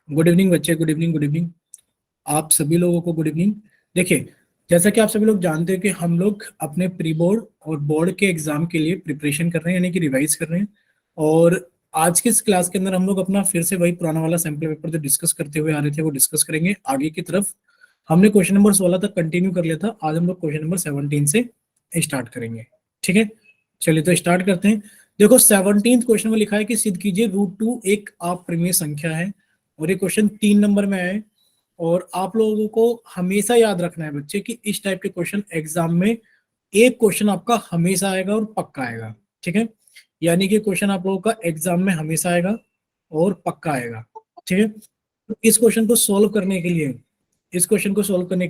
Good evening बच्चे, good evening, good evening आप सभी लोगों को, गुड इवनिंग। देखिए, जैसा कि आप सभी लोग जानते हैं कि हम लोग अपने प्री बोर्ड और बोर्ड के एग्जाम के लिए प्रिपरेशन कर रहे हैं, यानी कि रिवाइज कर रहे हैं। और आज की इस क्लास के अंदर हम लोग अपना फिर से वही पुराना वाला सैंपल पेपर जो डिस्कस करते हुए आ रहे थे वो डिस्कस करेंगे आगे की तरफ। हमने क्वेश्चन नंबर 16 तक कंटिन्यू कर लिया था, आज हम लोग क्वेश्चन नंबर 17 से स्टार्ट करेंगे। ठीक है, चलिए तो स्टार्ट करते हैं। देखो 17 क्वेश्चन में लिखा है कि सिद्ध कीजिए √2 एक अप्रिमेय संख्या है, और ये क्वेश्चन 3 नंबर में है। और आप लोगों को हमेशा याद रखना है बच्चे कि इस टाइप के क्वेश्चन एग्जाम में एक क्वेश्चन आपका हमेशा आएगा और पक्का आएगा। ठीक है, यानी कि क्वेश्चन आप लोगों का एग्जाम में हमेशा आएगा और पक्का आएगा। ठीक है, तो इस क्वेश्चन को सॉल्व करने के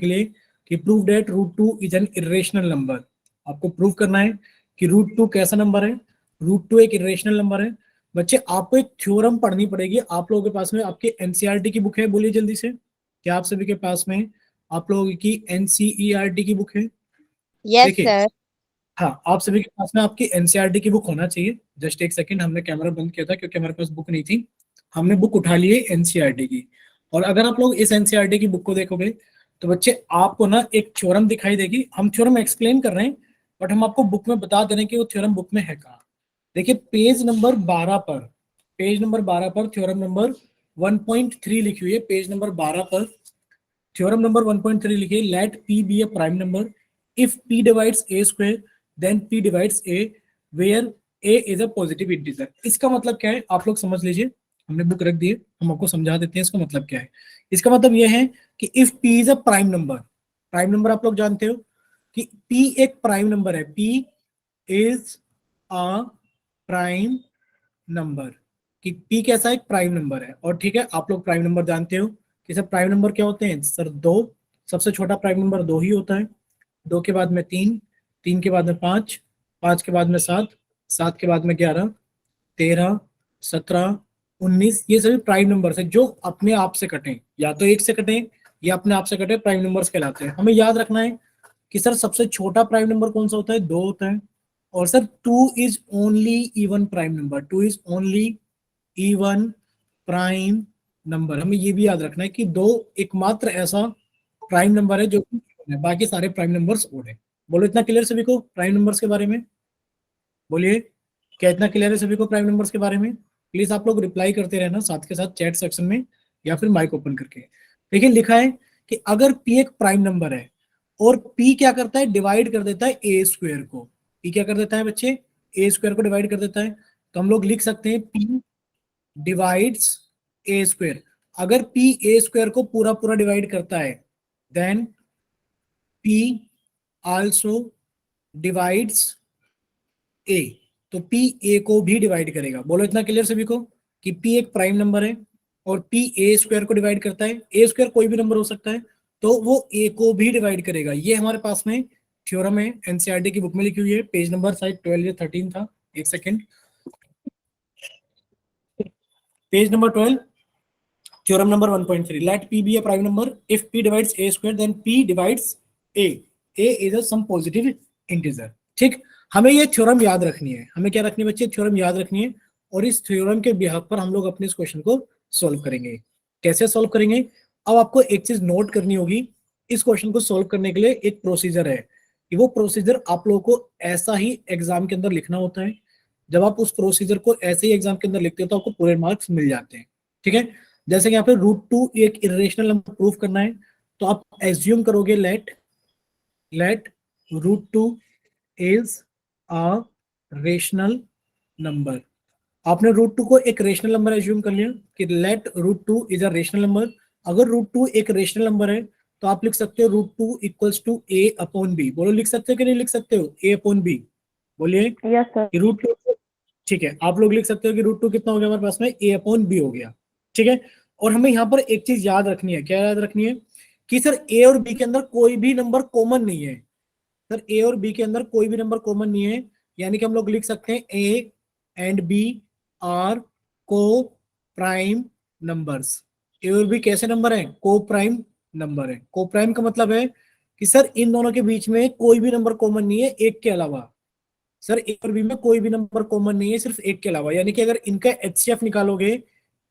लिए, कि prove that √2 is an irrational number, आपको प्रूव करना है कि √2 कैसा नंबर है। √2 एक इरेशनल नंबर है। बच्चे आपको एक थ्योरम पढ़नी पड़ेगी। आप लोगों के पास में आपके एनसीईआरटी की बुक है, बोलिए जल्दी से, क्या आप सभी के पास में आप लोगों की एनसीईआरटी की बुक है? यस देखिए, सर। हाँ, आप सभी के पास में आपकी एनसीईआरटी की बुक होना चाहिए। जस्ट एक सेकंड, हमने कैमरा बंद किया था क्योंकि हमारे पास बुक नहीं थी। हमने बुक उठा ली है एनसीईआरटी की। और अगर आप लोग इस एनसीईआरटी की बुक को देखोगे तो बच्चे आपको ना एक थ्योरम दिखाई देगी। हम थ्योरम एक्सप्लेन कर रहे हैं, बट हम आपको बुक में बता दे रहे हैं कि वो थ्योरम बुक में है कहाँ। देखिए पेज नंबर 12 पर थ्योरम नंबर 1.3 लिखी हुई है। पेज नंबर 12 पर थ्योरम नंबर 1.3 लिखिए, let p be a prime number if p divides a square then p divides a where a is a positive integer. इसका मतलब क्या है आप लोग समझ लीजिए, हमने बुक रख दी है, हम आपको समझा देते हैं इसका मतलब क्या है। इसका मतलब यह है कि if P is a prime number, prime number आप लोग जानते हो कि पी एक प्राइम नंबर है, P is a prime number, कि पी कैसा एक प्राइम नंबर है। और ठीक है, आप लोग प्राइम नंबर जानते हो कि सर प्राइम नंबर क्या होते हैं सर, दो। सबसे छोटा प्राइम नंबर दो ही होता है। दो के बाद में तीन, तीन के बाद में पांच, पांच के बाद में सात, सात के बाद में 11, 13, 17, 19, ये सभी प्राइम नंबर है जो अपने आप से कटे, या तो एक से कटे या अपने आप से कटे, प्राइम नंबर्स कहलाते हैं। हमें याद रखना है कि सर सबसे छोटा प्राइम नंबर कौन सा होता है, दो होता है। और sir two is only even prime number, two is only even prime number. हमें ये भी याद रखना है कि दो एकमात्र ऐसा प्राइम नंबर है जो कि even है, बाकी सारे प्राइम नंबर्स ओड है। बोलो इतना क्लियर सभी को प्राइम नंबर्स के बारे में? बोलिए, क्या इतना क्लियर है सभी को प्राइम नंबर्स के बारे में? प्लीज आप लोग रिप्लाई करते रहना साथ के साथ चैट सेक्शन में या फिर माइक ओपन करके। देखिए लिखा है कि अगर पी एक प्राइम नंबर है और पी क्या करता है, डिवाइड कर देता है ए स्क्वायर को। पी क्या कर देता है बच्चे, ए स्क्वायर को डिवाइड कर देता है। तो हम लोग लिख सकते हैं पी डिवाइड्स ए स्क्वायर। अगर पी ए स्क्वायर को पूरा पूरा डिवाइड करता है देन पी आल्सो डिवाइड्स ए, तो पी ए को भी डिवाइड करेगा। बोलो इतना क्लियर सभी को कि पी एक प्राइम नंबर है और पी ए स्क्वायर को डिवाइड करता है। ए स्क्वायर कोई भी नंबर हो सकता है, तो वो ए को भी डिवाइड करेगा। ये हमारे पास में थ्योरम है, एनसीईआरटी की बुक में लिखी हुई है, पेज नंबर शायद 12 या 13 था, एक second, page number 12, theorem number 1.3, let p be a prime number if p divides a square then p divides a, a is a some positive integer. ठीक, हमें ये थ्योरम याद रखनी है। हमें क्या रखनी है बच्चे, थ्योरम याद रखनी है। और इस थ्योरम के बिहाफ पर हम लोग अपने इस क्वेश्चन को सॉल्व करेंगे। कैसे सॉल्व करेंगे, अब आपको एक चीज नोट करनी होगी। इस क्वेश्चन को सॉल्व करने के लिए एक प्रोसीजर है, कि वो प्रोसीजर आप लोगों को ऐसा ही एग्जाम के अंदर लिखना होता है। जब आप उस प्रोसीजर को ऐसे ही एग्जाम के अंदर लिखते हो तो आपको पूरे मार्क्स मिल जाते हैं। ठीक है, जैसे कि यहाँ पे √2 एक इरेशनल नंबर प्रूफ करना है, तो आप एज्यूम करोगे let √2 is a rational number. आपने √2 को एक रेशनल नंबर एज्यूम कर लिया कि let √2 is a rational number. अगर √2 एक रेशनल नंबर है तो आप लिख सकते हो √2 equals to a upon b. बोलो लिख सकते हो कि नहीं लिख सकते हो, ए अपॉन बी? बोलिए यस सर। कि √2, ठीक है, आप लोग लिख सकते हो कि √2 कितना हो गया हमारे पास में, ए अपॉन बी हो गया। ठीक है, और हमें यहाँ पर एक चीज याद रखनी है, क्या याद रखनी है, कि सर ए और बी के अंदर कोई भी नंबर कॉमन नहीं है। सर ए और बी के अंदर कोई भी नंबर कॉमन नहीं है, यानी कि हम लोग लिख सकते हैं ए एंड बी आर को प्राइम नंबर्स। ए और बी कैसे नंबर है, को प्राइम नंबर है। को प्राइम का मतलब है कि सर इन दोनों के बीच में कोई भी नंबर कॉमन नहीं है एक के अलावा। सर ए और बी में कोई भी नंबर कॉमन नहीं है सिर्फ एक के अलावा, यानी कि अगर इनका एचसीएफ निकालोगे,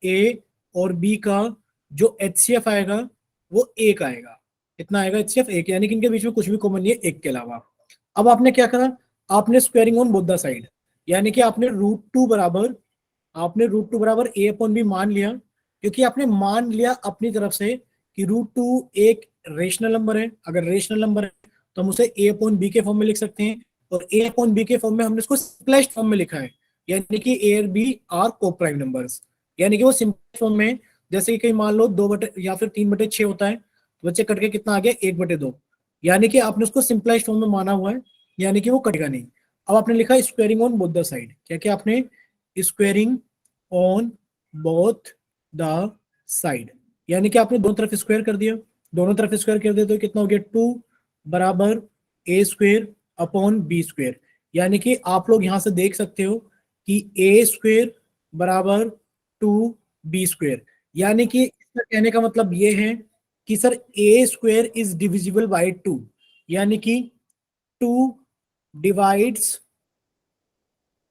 ए और बी का जो HCF आएगा वो एक आएगा। कितना आएगा? HCF एक, यानी कि इनके बीच में कुछ भी कॉमन नहीं है एक के अलावा। अब आपने क्या करा, आपने squaring on both the side, यानी कि आपने रूट टू बराबर ए अपॉन बी मान लिया, क्योंकि आपने मान लिया अपनी तरफ से कि रूट टू एक रेशनल नंबर है। अगर रेशनल नंबर है तो हम उसे ए अपॉन बी के फॉर्म में लिख सकते हैं, और ए अपॉन बी के फॉर्म में हमने उसको सिंपलेस्ट फॉर्म में लिखा है, यानी कि ए और बी आर को प्राइम नंबर्स, यानी कि वो सिंपल फॉर्म में है। जैसे कि कहीं मान लो 2 बटे या फिर 3/6 होता है, तो बच्चे कट के कितना आ गया? 1/2, यानी कि आपने उसको सिंपलाइज्ड फॉर्म में माना हुआ है, यानी कि वो कटेगा नहीं। अब आपने लिखा squaring on both the side, क्या क्या आपने? Squaring on both the side, यानी कि आपने दोनों तरफ स्क्वायर कर दिया। दोनों तरफ स्क्वायर कर दिया तो कितना हो गया? 2 बराबर ए स्क्वायर अपॉन बी स्क्वायर, यानी कि आप लोग यहां से देख सकते हो कि ए स्क्वायर बराबर 2b स्क्वायर, यानी कि इसका कहने का मतलब ये है कि sir a square is divisible by 2, यानी कि 2 डिवाइड्स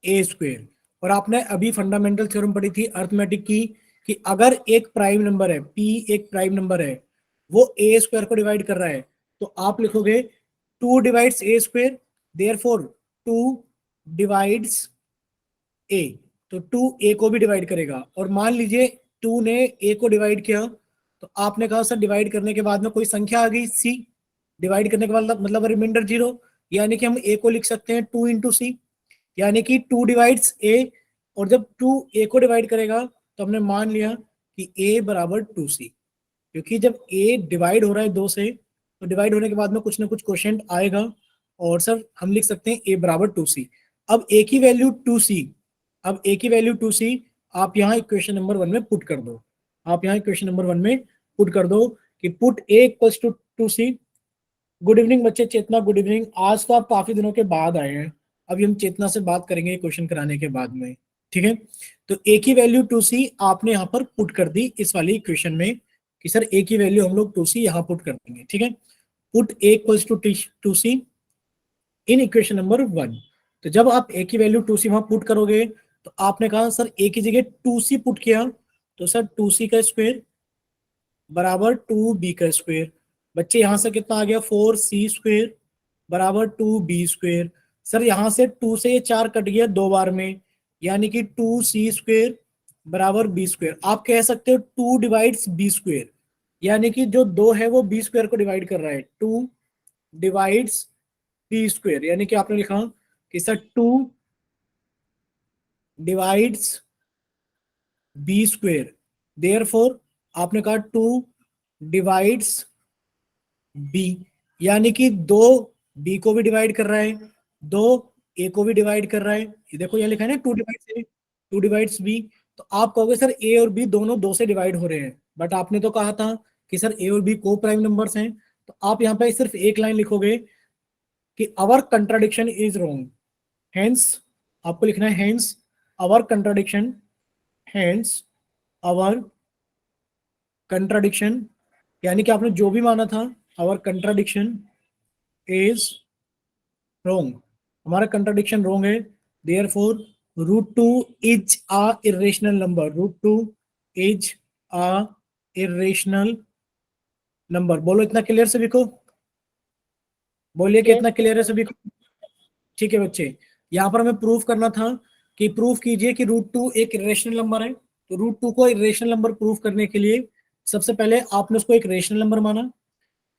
ए स्क्वायर। और आपने अभी फंडामेंटल थ्योरम पढ़ी थी अर्थमेटिक की, कि अगर एक प्राइम नंबर है, पी एक प्राइम नंबर है, वो ए स्क्वायर को डिवाइड कर रहा है, तो आप लिखोगे 2 divides a square, therefore 2 divides ए, तो 2 ए को भी डिवाइड करेगा। और मान लीजिए 2 ने ए को डिवाइड किया, तो आपने कहा सर डिवाइड करने के बाद में कोई संख्या आ गई सी, डिवाइड करने के बाद मतलब रिमाइंडर 0, यानी कि हम ए को लिख सकते हैं 2 इंटू सी, यानी कि 2 डिवाइड्स ए। और जब 2 ए को डिवाइड करेगा तो हमने मान लिया कि ए बराबर 2c, क्योंकि जब ए डिवाइड हो रहा है 2 से, तो डिवाइड होने के बाद में कुछ ना कुछ क्वोशिएंट आएगा, और सर हम लिख सकते हैं ए बराबर 2c। अब ए की वैल्यू 2c, अब ए की वैल्यू 2c आप यहाँ इक्वेशन नंबर 1 में पुट कर दो। आप यहाँ इक्वेशन नंबर 1 में पुट कर दो कि put a equals to 2c। Good evening बच्चे, चेतना गुड इवनिंग। आज तो आप काफी दिनों के बाद आए हैं, अभी हम चेतना से बात करेंगे क्वेश्चन कराने के बाद में, ठीक है? तो ए की वैल्यू 2c आपने यहाँ पर पुट कर दी इस वाली इक्वेशन में, कि सर ए की वैल्यू हम लोग 2c यहाँ पुट कर देंगे, ठीक है? Put a equals to 2c in equation number 1। तो जब आप ए की वैल्यू 2c वहां पुट करोगे, तो आपने कहा सर ए की जगह 2c पुट किया, तो सर 2c का स्क्वायर बराबर 2b का स्क्वायर। बच्चे यहां से कितना आ गया? 4c स्क्वायर बराबर 2b स्क्वायर। सर यहां से 2 से ये 4 कट गया 2 बार में, यानी कि 2c स्क्वायर बराबर b स्क्वायर। आप कह सकते हो 2 डिवाइड्स b स्क्वायर, यानी कि जो 2 है वो b स्क्वायर को डिवाइड कर रहा है, 2 डिवाइड्स b स्क्वायर, यानी कि आपने लिखा कि sir 2 divides b square, therefore आपने कहा 2 डिवाइड्स b, यानी कि 2 b को भी डिवाइड कर रहा है, 2 a को भी डिवाइड कर रहा है। ये देखो यहाँ लिखा है ना 2 डिवाइड्स a 2 डिवाइड्स b। तो आप कहोगे सर a और b दोनों 2 से डिवाइड हो रहे हैं, बट आपने तो कहा था कि सर a और b को प्राइम नंबर्स हैं। तो आप यहाँ पे सिर्फ एक लाइन लिखोगे कि our contradiction is wrong, hence आपको लिखना है hence our contradiction, hence our contradiction, यानी कि आपने जो भी माना था आवर कंट्राडिक्शन इज रोंग, हमारा कंट्राडिक्शन रोंग है। Therefore root two is a irrational number, root two is a irrational number. बोलो इतना क्लियर सभी को, बोलिए कि इतना क्लियर है सभी को? ठीक है बच्चे, यहाँ पर हमें प्रूफ करना था कि प्रूफ कीजिए कि रूट टू एक इरेशनल नंबर है। तो रूट टू को इरेशनल नंबर प्रूफ करने के लिए सबसे पहले आपने उसको एक रेशनल नंबर माना,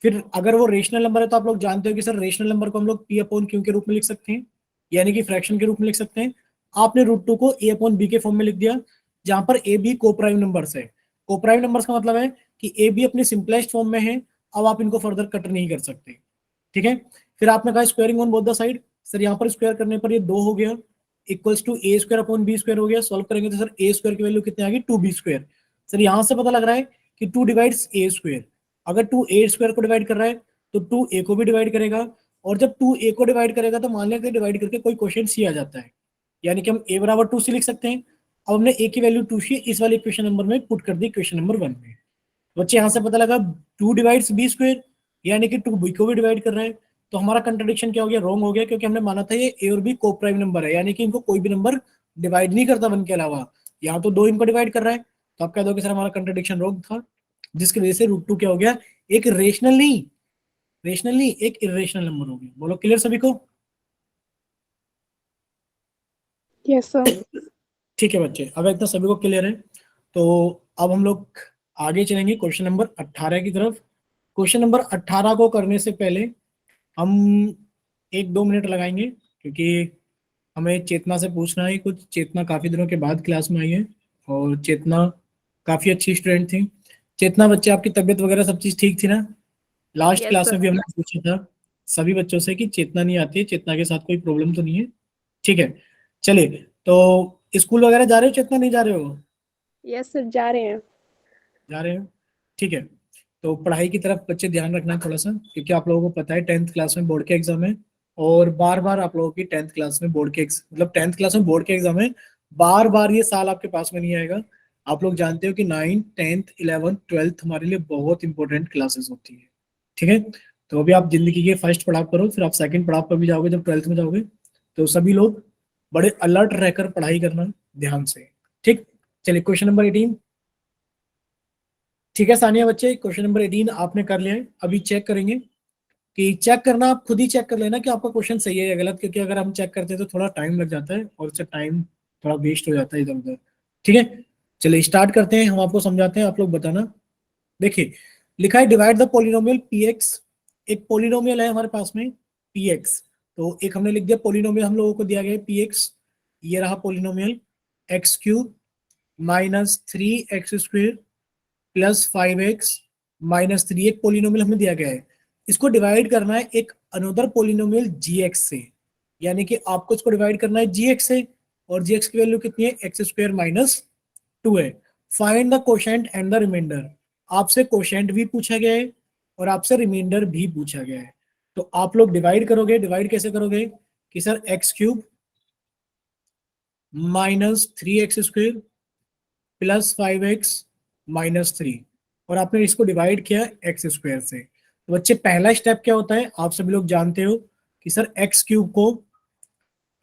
फिर अगर वो रेशनल नंबर है तो आप लोग जानते हो कि सर रेशनल नंबर को हम लोग पी अपॉन क्यू के रूप में लिख सकते हैं, यानी कि फ्रैक्शन के रूप में लिख सकते हैं। आपने रूट टू को ए अपॉन बी के फॉर्म में लिख दिया, जहां पर ए बी को प्राइम नंबर्स है। को प्राइम नंबर्स का मतलब है कि ए बी अपने सिंपलेस्ट फॉर्म में है, अब आप इनको फर्दर कट नहीं कर सकते, ठीक है? फिर आपने कहा squaring on both the side, sir यहाँ पर स्क्वायर करने पर ये 2 हो गया, equals to a square upon b square हो गया। सॉल्व करेंगे तो सर ए स्क्वायर की वैल्यू कितनी आ गई? 2b square. सर यहाँ से पता लग रहा है कि 2 डिवाइड्स ए स्क्वायर, अगर 2 ए स्क्वायर को डिवाइड कर रहा है तो 2 ए को भी डिवाइड करेगा, और जब 2 ए को डिवाइड करेगा तो मान लें डिवाइड करके कोई क्वेश्चन सी आ जाता है, यानी कि हम ए बराबर 2c लिख सकते हैं। अब हमने ए की वैल्यू 2c इस वाले इक्वेशन नंबर में पुट कर दी, क्वेश्चन नंबर 1 में। बच्चे यहाँ से पता लगा 2 डिवाइड्स बी स्क्वायर, यानी कि 2 बी को भी डिवाइड कर रहा है। तो हमारा कंट्रडिक्शन क्या हो गया? रॉन्ग हो गया, क्योंकि हमने माना था ये ए और बी को प्राइम नंबर है, यानी कि इनको कोई भी नंबर डिवाइड नहीं करता 1 के अलावा। यहाँ तो 2 इनको डिवाइड कर रहा है, तो आप कह दोगे सर हमारा कंट्राडिक्शन रॉन्ग था, जिसकी वजह से रूट टू क्या हो गया, एक रेशनल नहीं एक इरेशनल नंबर हो गया। बोलो क्लियर सभी को? Yes sir. ठीक है बच्चे, अब इतना सभी को क्लियर है। तो अब हम लोग आगे चलेंगे क्वेश्चन नंबर 18 की तरफ। क्वेश्चन नंबर 18 को करने से पहले हम 1-2 मिनट लगाएंगे, क्योंकि हमें चेतना से पूछना है कुछ। चेतना काफी दिनों के बाद क्लास में आई है, और चेतना काफी अच्छी स्टूडेंट थी। चेतना बच्चे, आपकी तबीयत वगैरह सब चीज ठीक थी ना? लास्ट यस क्लास में भी सर। हमने पूछा था सभी बच्चों से कि चेतना नहीं आती है, चेतना के साथ कोई प्रॉब्लम तो नहीं है? ठीक है, चलिए। तो स्कूल वगैरह जा रहे हो चेतना, नहीं जा रहे हो? यस सर, जा रहे हैं। जा रहे हो, ठीक है। तो पढ़ाई की तरफ बच्चे ध्यान रखना है थोड़ा सा, क्योंकि आप लोगों को पता है 10th क्लास में बोर्ड के एग्जाम है। और बार बार आप लोगों की 10th क्लास में बोर्ड के मतलब 10th क्लास में बोर्ड के एग्जाम है। बार बार ये साल आपके पास में नहीं आएगा। आप लोग जानते हो कि 9th 10th 11th 12th हमारे लिए बहुत इंपॉर्टेंट क्लासेस होती है, ठीक है। तो अभी आप जिंदगी के फर्स्ट पड़ाव करो, फिर आप सेकंड पड़ाव पर भी जाओगे जब 12th में जाओगे। तो सभी लोग बड़े अलर्ट रहकर पढ़ाई करना ध्यान से, ठीक। चलिए क्वेश्चन नंबर 18। ठीक है सानिया बच्चे, क्वेश्चन नंबर 18 आपने कर लिया है। अभी चेक करेंगे, कि चेक करना आप खुद ही चेक कर लेना कि आपका क्वेश्चन सही है या गलत, क्योंकि अगर हम चेक करते हैं तो थोड़ा टाइम लग जाता है, और उससे टाइम थोड़ा वेस्ट हो जाता है इधर उधर। ठीक है, चलिए स्टार्ट करते हैं, हम आपको समझाते हैं, आप लोग बताना। देखिए लिखा है divide the polynomial P x. एक पोलिनोमियल है हमारे पास में पी एक्स। तो एक हमने लिख दिया पोलिनोमियल, हम लोगों को दिया गया है पी एक्स। ये रहा polynomial, x cube minus 3x² plus 5x - 3 एक पोलिनोमियल हमें दिया गया है। इसको डिवाइड करना है एक अनदर पोलिनोमियल gx से, यानी कि आपको इसको डिवाइड करना है gx से, और gx की वैल्यू कितनी है, x² - 2 है। Find the quotient and the remainder. आपसे कोशेंट भी पूछा गया है और आपसे रिमाइंडर भी पूछा गया है। तो आप लोग डिवाइड करोगे, डिवाइड कैसे करोगे कि sir x³ -3x² plus 5x - 3, और आपने इसको डिवाइड किया x² से। तो बच्चे पहला स्टेप क्या होता है, आप सभी लोग जानते हो कि सर x³ को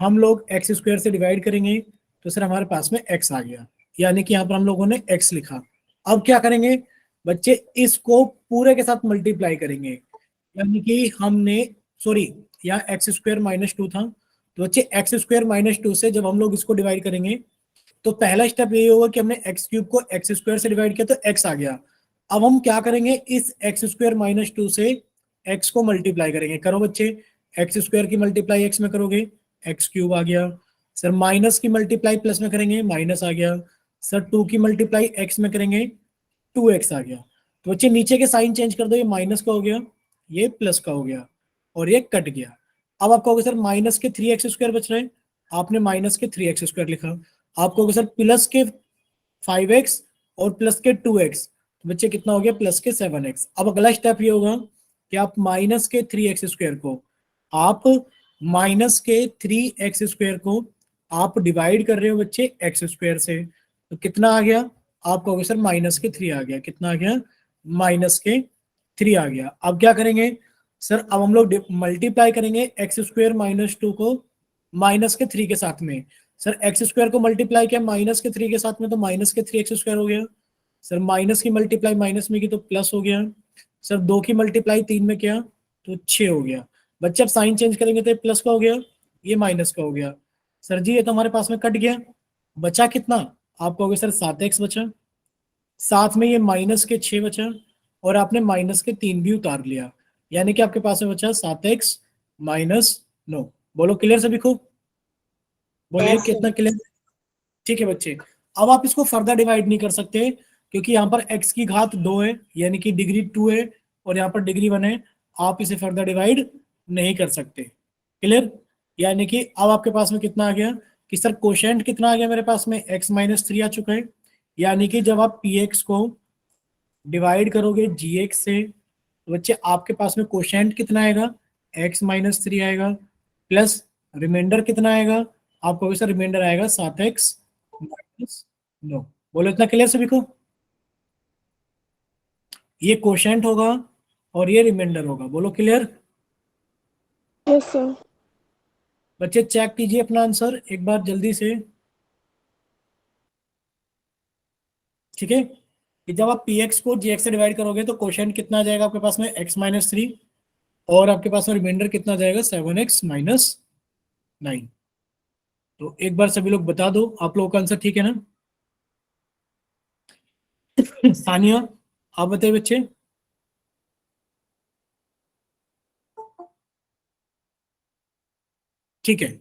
हम लोग x² से डिवाइड करेंगे, तो सर हमारे पास में x आ गया, यानी कि यहाँ पर हम लोगों ने x लिखा। अब क्या करेंगे बच्चे, इसको पूरे के साथ मल्टीप्लाई करेंगे, यानी कि हमने, सॉरी यहाँ x² - 2 था, तो बच्चे x² - 2 से जब हम लोग इसको डिवाइड करेंगे, तो पहला स्टेप यही होगा कि हमने x³ को x² से डिवाइड किया तो x आ गया। अब हम क्या करेंगे, इस x² - 2 से x को मल्टीप्लाई करेंगे। करो बच्चे, x² की मल्टीप्लाई x में करोगे, x³ आ गया। सर माइनस की मल्टीप्लाई प्लस में करेंगे, माइनस आ गया। सर 2 की मल्टीप्लाई x में करेंगे, 2x आ गया। तो बच्चे नीचे के साइन चेंज कर दो, ये माइनस का हो गया, ये प्लस का हो गया, और ये कट गया। अब आप कहोगे सर माइनस के 3x² बच रहे हैं, आपने माइनस के 3x² लिखा। आप कहोगे सर प्लस के 5x और प्लस के 2x, तो बच्चे कितना हो गया, प्लस के 7x। अब अगला स्टेप ये होगा कि आप माइनस के 3x² को, आप माइनस के 3x² को आप डिवाइड कर रहे हो बच्चे x² से, तो कितना आ गया, आप कहोगे सर -3 आ गया। कितना आ गया, -3 आ गया। अब क्या करेंगे सर, अब हम लोग मल्टीप्लाई करेंगे x² - 2 को -3 के साथ में। सर x² को मल्टीप्लाई किया -3 के साथ में, तो -3x² हो गया। सर माइनस की मल्टीप्लाई माइनस में की तो प्लस हो गया। सर 2 की मल्टीप्लाई 3 में किया तो 6 हो गया। बच्चे अब साइन चेंज करेंगे तो प्लस का हो गया, ये माइनस का हो गया। सर जी ये तो हमारे पास में कट गया, बचा कितना, आप कहोगे सर 7x बचा, साथ में ये -6 बचा, और आपने -3 भी उतार लिया, यानी कि आपके पास में बचा 7x - 9। बोलो क्लियर सभी को? बोलिए यस कितना सर। क्लियर? ठीक है बच्चे, अब आप इसको फर्दर डिवाइड नहीं कर सकते, क्योंकि यहाँ पर x की घात 2 है, यानी कि डिग्री 2 है, और यहाँ पर डिग्री 1 है। आप इसे फर्दर डिवाइड नहीं कर सकते, क्लियर? यानी कि अब आपके पास में कितना आ गया कि सर कोशेंट कितना आ गया मेरे पास में, x - 3 आ चुका है। यानी कि जब आप px को डिवाइड करोगे gx से, तो बच्चे आपके पास में कोशेंट कितना आएगा, x - 3 आएगा, प्लस रिमाइंडर कितना आएगा, आपको वैसे रिमाइंडर आएगा 7x - 9। बोलो इतना क्लियर सभी को? ये कोशेंट होगा और ये रिमाइंडर होगा, बोलो क्लियर? Yes sir. बच्चे चेक कीजिए अपना आंसर एक बार जल्दी से। ठीक है, कि जब आप पी एक्स को जी एक्स से डिवाइड करोगे तो क्वोशिएंट कितना आ जाएगा आपके पास में, x-3, और आपके पास में रिमाइंडर कितना आ जाएगा, 7x-9। तो एक बार सभी लोग बता दो, आप लोगों का आंसर ठीक है ना? सानिया, आप बताइए बच्चे। ठीक है,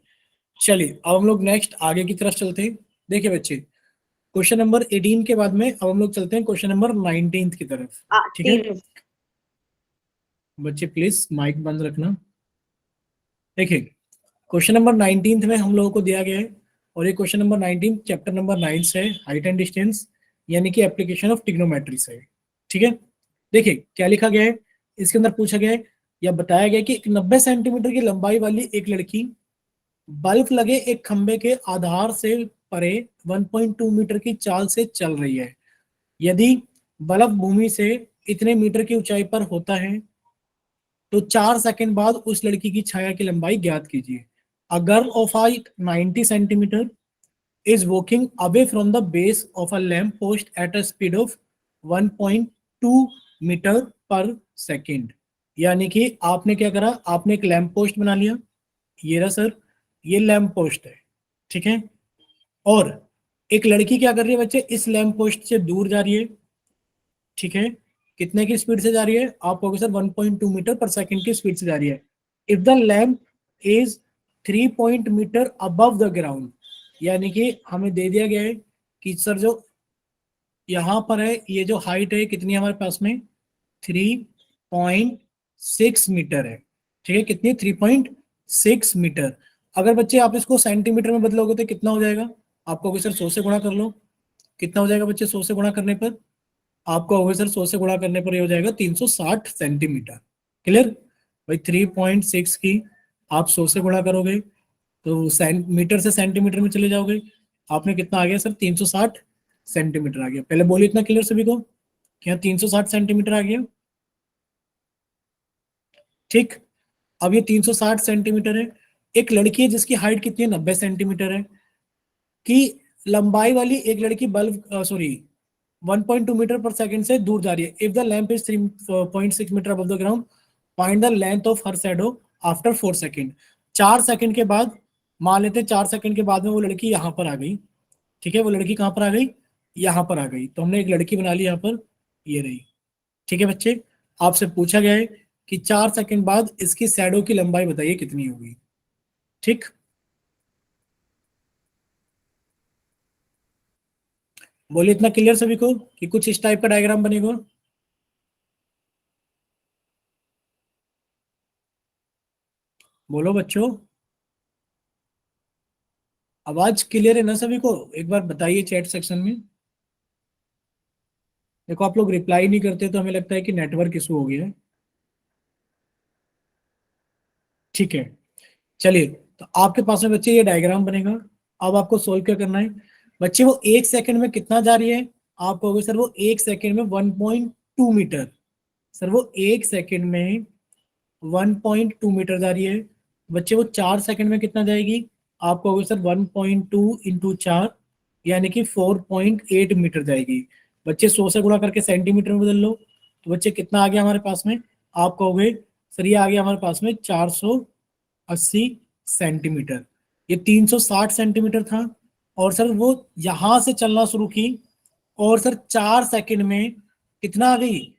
चलिए अब हम लोग नेक्स्ट आगे की तरफ चलते हैं। देखिए बच्चे, क्वेश्चन नंबर 18 के बाद में अब हम लोग चलते हैं क्वेश्चन नंबर 19 की तरफ। ठीक है बच्चे, प्लीज माइक बंद रखना। देखिए, क्वेश्चन नंबर 19 में हम लोगों को दिया गया है, और ये क्वेश्चन नंबर 19 चैप्टर नंबर 9 से है, हाइट एंड डिस्टेंस, यानी कि एप्लीकेशन ऑफ ट्रिग्नोमेट्री से है। ठीक है, देखिए क्या लिखा गया है, इसके अंदर पूछा गया है या बताया गया है कि 90 सेंटीमीटर की लंबाई वाली एक लड़की बल्ब लगे एक खंबे के आधार से परे 1.2 मीटर की चाल से चल रही है। यदि बल्ब भूमि से इतने मीटर की ऊंचाई पर होता है तो 4 सेकंड बाद उस लड़की की छाया की लंबाई ज्ञात कीजिए। A girl of height 90 centimetre is walking away from the base of a lamp post at a speed of 1.2 metre per second. यानी कि आपने क्या करा, आपने एक लैंप पोस्ट बना लिया, ये रहा सर, ये लैंप पोस्ट है। ठीक है, और एक लड़की क्या कर रही है बच्चे, इस लैंप पोस्ट से दूर जा रही है। ठीक है, कितने की स्पीड से जा रही है, आप कहोगे सर 1.2 मीटर पर सेकेंड की स्पीड से जा रही है। If the lamp is 3 point metre above the ground, यानी कि हमें दे दिया गया है कि सर जो यहाँ पर है, ये जो हाइट है कितनी है हमारे पास में, 3.6 मीटर है। ठीक है, कितनी, 3.6 मीटर। अगर बच्चे आप इसको सेंटीमीटर में बदलोगे तो कितना हो जाएगा, आपको कहोगे सर 100 से गुणा कर लो। कितना हो जाएगा बच्चे 100 से गुणा करने पर, आपको होगा सर 100 से गुणा करने पर ये हो जाएगा 360 सेंटीमीटर। क्लियर भाई, 3.6 की आप 100 से गुणा करोगे तो मीटर से सेंटीमीटर में चले जाओगे, आपने कितना आ गया सर, 360 सेंटीमीटर आ गया। पहले बोलिए इतना क्लियर सभी को, क्या 360 सेंटीमीटर आ गया? ठीक, अब ये 360 सेंटीमीटर है। एक लड़की है जिसकी हाइट कितनी है, 90 सेंटीमीटर है, कि लंबाई वाली एक लड़की bulb sorry 1.2 metre per second से दूर जा रही है। If the lamp is 3.6 metre above the ground, find the length of her shadow after 4 second. 4 second के बाद, मान लेते हैं 4 सेकंड के बाद में वो लड़की यहाँ पर आ गई। ठीक है, वो लड़की कहाँ पर आ गई, यहाँ पर आ गई, तो हमने एक लड़की बना ली यहाँ पर, ये रही। ठीक है बच्चे, आपसे पूछा गया है कि 4 सेकंड बाद इसकी शैडो की लंबाई बताइए कितनी होगी। ठीक, बोलिए इतना क्लियर सभी को कि कुछ इस टाइप का डायग्राम बनेगा। बोलो बच्चों, आवाज क्लियर है ना सभी को, एक बार बताइए चैट सेक्शन में। देखो आप लोग रिप्लाई नहीं करते तो हमें लगता है कि नेटवर्क इशू हो गया है। ठीक है, चलिए, तो आपके पास में बच्चे ये डायग्राम बनेगा। अब आपको सोल्व क्या करना है बच्चे, वो 1 सेकंड में कितना जा रही है, आप कहोगे सर वो 1 सेकंड में 1.2 मीटर। सर वो 1 सेकंड में 1.2 मीटर जा रही है। बच्चे वो 4 सेकंड में कितना जाएगी, आप कहोगे सर 1.2 इंटू 4, यानी कि 4.8 मीटर जाएगी। बच्चे 100 से गुणा करके सेंटीमीटर में बदल लो, तो बच्चे कितना आ गया हमारे पास में, आप कहोगे सर ये आ गया हमारे पास में 480 सेंटीमीटर। ये 360 सेंटीमीटर था, और सर वो यहां से चलना शुरू की, और सर 4 सेकंड में कितना आ गई,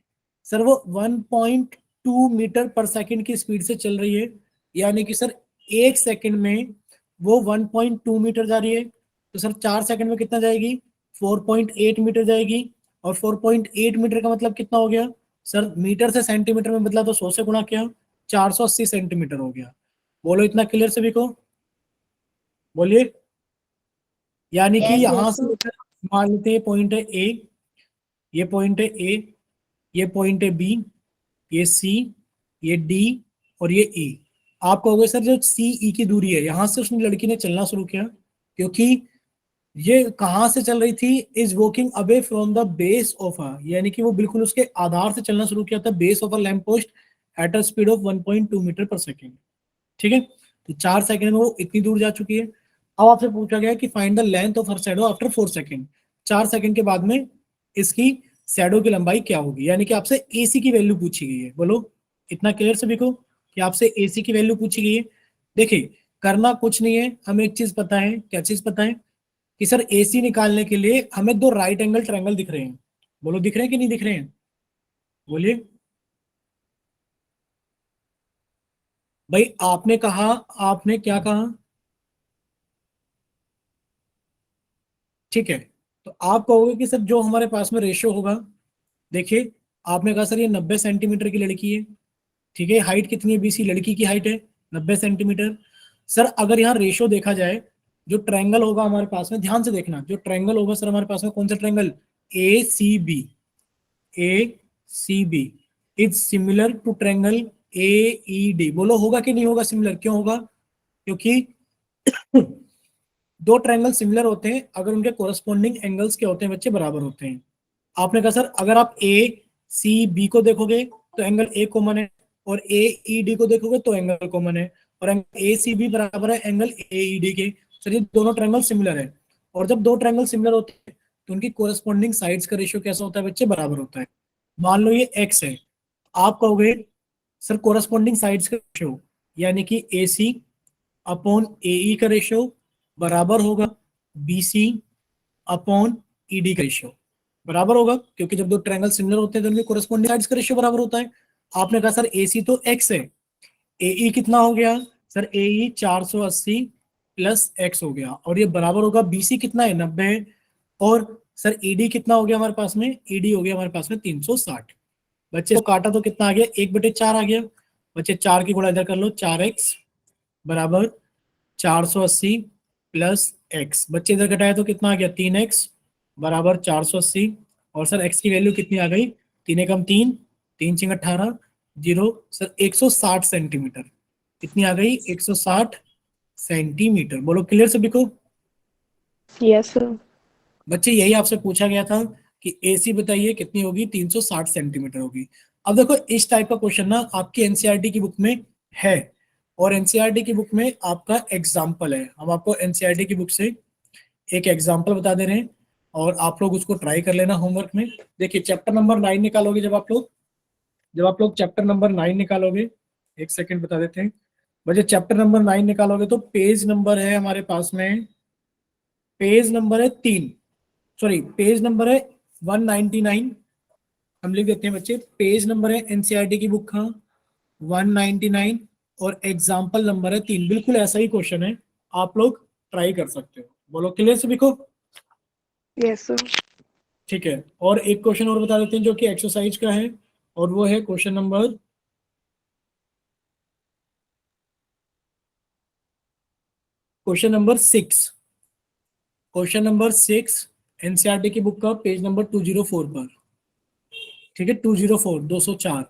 सर वो 1.2 मीटर पर सेकंड की स्पीड से चल रही है। यानी कि सर 1 सेकंड में वो 1.2 मीटर जा रही है, तो सर 4 सेकंड में कितना जाएगी, 4.8 मीटर जाएगी। और 4.8 मीटर का मतलब कितना हो गया, सर मीटर से सेंटीमीटर में बदला तो 100 से गुणा किया, 480 सेंटीमीटर हो गया। बोलो इतना क्लियर सभी को, बोलिए। यानी कि Yes, यहां yes, से sir. लेकर, मान लेते हैं पॉइंट है ए, ये पॉइंट है ए, ये पॉइंट है बी, ये सी, ये डी, और ये ई। आप कहोगे सर जो सी ई की दूरी है, यहां से उसने लड़की ने चलना शुरू किया, क्योंकि ये कहां से चल रही थी, is walking away from the base of अ, यानी कि वो बिल्कुल उसके आधार से चलना शुरू किया था, base of a lamp post at a speed of 1.2 metre per second. ठीक है, तो 4 सेकंड में वो इतनी दूर जा चुकी है। अब आपसे पूछा गया कि find the length of her shadow after 4 second. 4 second के बाद में इसकी शैडो की लंबाई क्या होगी, यानी कि आपसे एसी की वैल्यू पूछी गई है। बोलो, इतना क्लियर सभी को कि आपसे एसी की वैल्यू पूछी गई है। देखिए, करना कुछ नहीं है, हमें एक चीज पता है। क्या चीज पता है? कि सर एसी निकालने के लिए हमें दो राइट एंगल ट्रायंगल दिख रहे हैं। बोलो, दिख रहे हैं कि नहीं दिख रहे हैं? बोलिए भाई, आपने कहा, आपने क्या कहा? ठीक है, तो आप कहोगे कि सर जो हमारे पास में रेशियो होगा, देखिए आपने कहा सर ये 90 सेंटीमीटर की लड़की है। ठीक है, हाइट कितनी है बीसी, लड़की की हाइट है 90 सेंटीमीटर। सर अगर यहाँ रेशियो देखा जाए, जो ट्रायंगल होगा हमारे पास में, ध्यान से देखना, जो ट्रायंगल होगा सर हमारे पास में, कौन सा triangle? A C B. A C B is similar to triangle A E D. बोलो होगा कि नहीं होगा सिमिलर? क्यों होगा? क्योंकि दो ट्रायंगल सिमिलर होते हैं अगर उनके कोरस्पॉन्डिंग एंगल्स के होते हैं बच्चे, बराबर होते हैं। आपने कहा सर अगर आप ए सी बी को देखोगे तो एंगल ए कॉमन है, और ए ई डी को देखोगे तो एंगल कॉमन है, और एंगल ए सी बी बराबर है एंगल ए ई डी के। सर ये दोनों ट्रायंगल सिमिलर है, और जब दो ट्रायंगल सिमिलर होते हैं तो उनकी कोरस्पॉन्डिंग साइड्स का रेशियो कैसा होता है बच्चे? बराबर होता है। मान लो ये एक्स है, आप कहोगे सर कोरस्पॉन्डिंग साइड्स का रेशियो, यानी कि ए सी अपॉन ए ई का रेशियो बराबर होगा B C upon E D का रेशियो। बराबर होगा, क्योंकि जब दो ट्रायंगल सिमिलर होते हैं तो उनके कोरस्पॉन्डिंग साइड्स का रेशियो बराबर होता है। आपने कहा सर ए सी तो एक्स है, ए ई कितना हो गया? सर ए ई 480 प्लस एक्स हो गया, और ये बराबर होगा बी सी कितना है? 90 है। और सर ई डी कितना हो गया हमारे पास में? ई डी हो गया हमारे पास में 360। बच्चे को काटा तो कितना आ गया? 1/4 आ गया। बच्चे 4 की गुणा इधर कर लो, 4x बराबर 480 प्लस एक्स। बच्चे इधर घटाए तो कितना आ गया? 3x बराबर 480। और सर x की वैल्यू कितनी आ गई? 3 एकम 3, 3 चिंग 18, 0। Sir 160 centimetre. कितनी आ गई? 160 सेंटीमीटर। बोलो क्लियर सभी को? Yes, sir. बच्चे यही आपसे पूछा गया था कि एसी बताइए कितनी होगी? 360 सेंटीमीटर होगी। अब देखो, इस टाइप का क्वेश्चन ना आपकी एनसीईआरटी की बुक में है, और एनसीईआरटी की बुक में आपका एग्जाम्पल है। हम आपको एनसीईआरटी की बुक से एक एग्जाम्पल बता दे रहे हैं, और आप लोग उसको ट्राई कर लेना होमवर्क में। देखिए चैप्टर नंबर 9 निकालोगे जब आप लोग चैप्टर नंबर 9 निकालोगे, एक सेकंड बता देते हैं। बच्चे चैप्टर नंबर 9 निकालोगे तो पेज नंबर है हमारे पास में, पेज नंबर है 3, सॉरी पेज नंबर है 199। हम लिख देते हैं बच्चे, पेज नंबर है एनसीईआरटी की बुक का 199, और एग्जाम्पल नंबर है 3। बिल्कुल ऐसा ही क्वेश्चन है, आप लोग ट्राई कर सकते हो। बोलो क्लियर सभी को? Yes, sir. ठीक है, और एक क्वेश्चन और बता देते हैं जो कि एक्सरसाइज का है, और वो है question number 6। Question number 6 NCERT की बुक का पेज नंबर 204 पर। ठीक है, 204 204।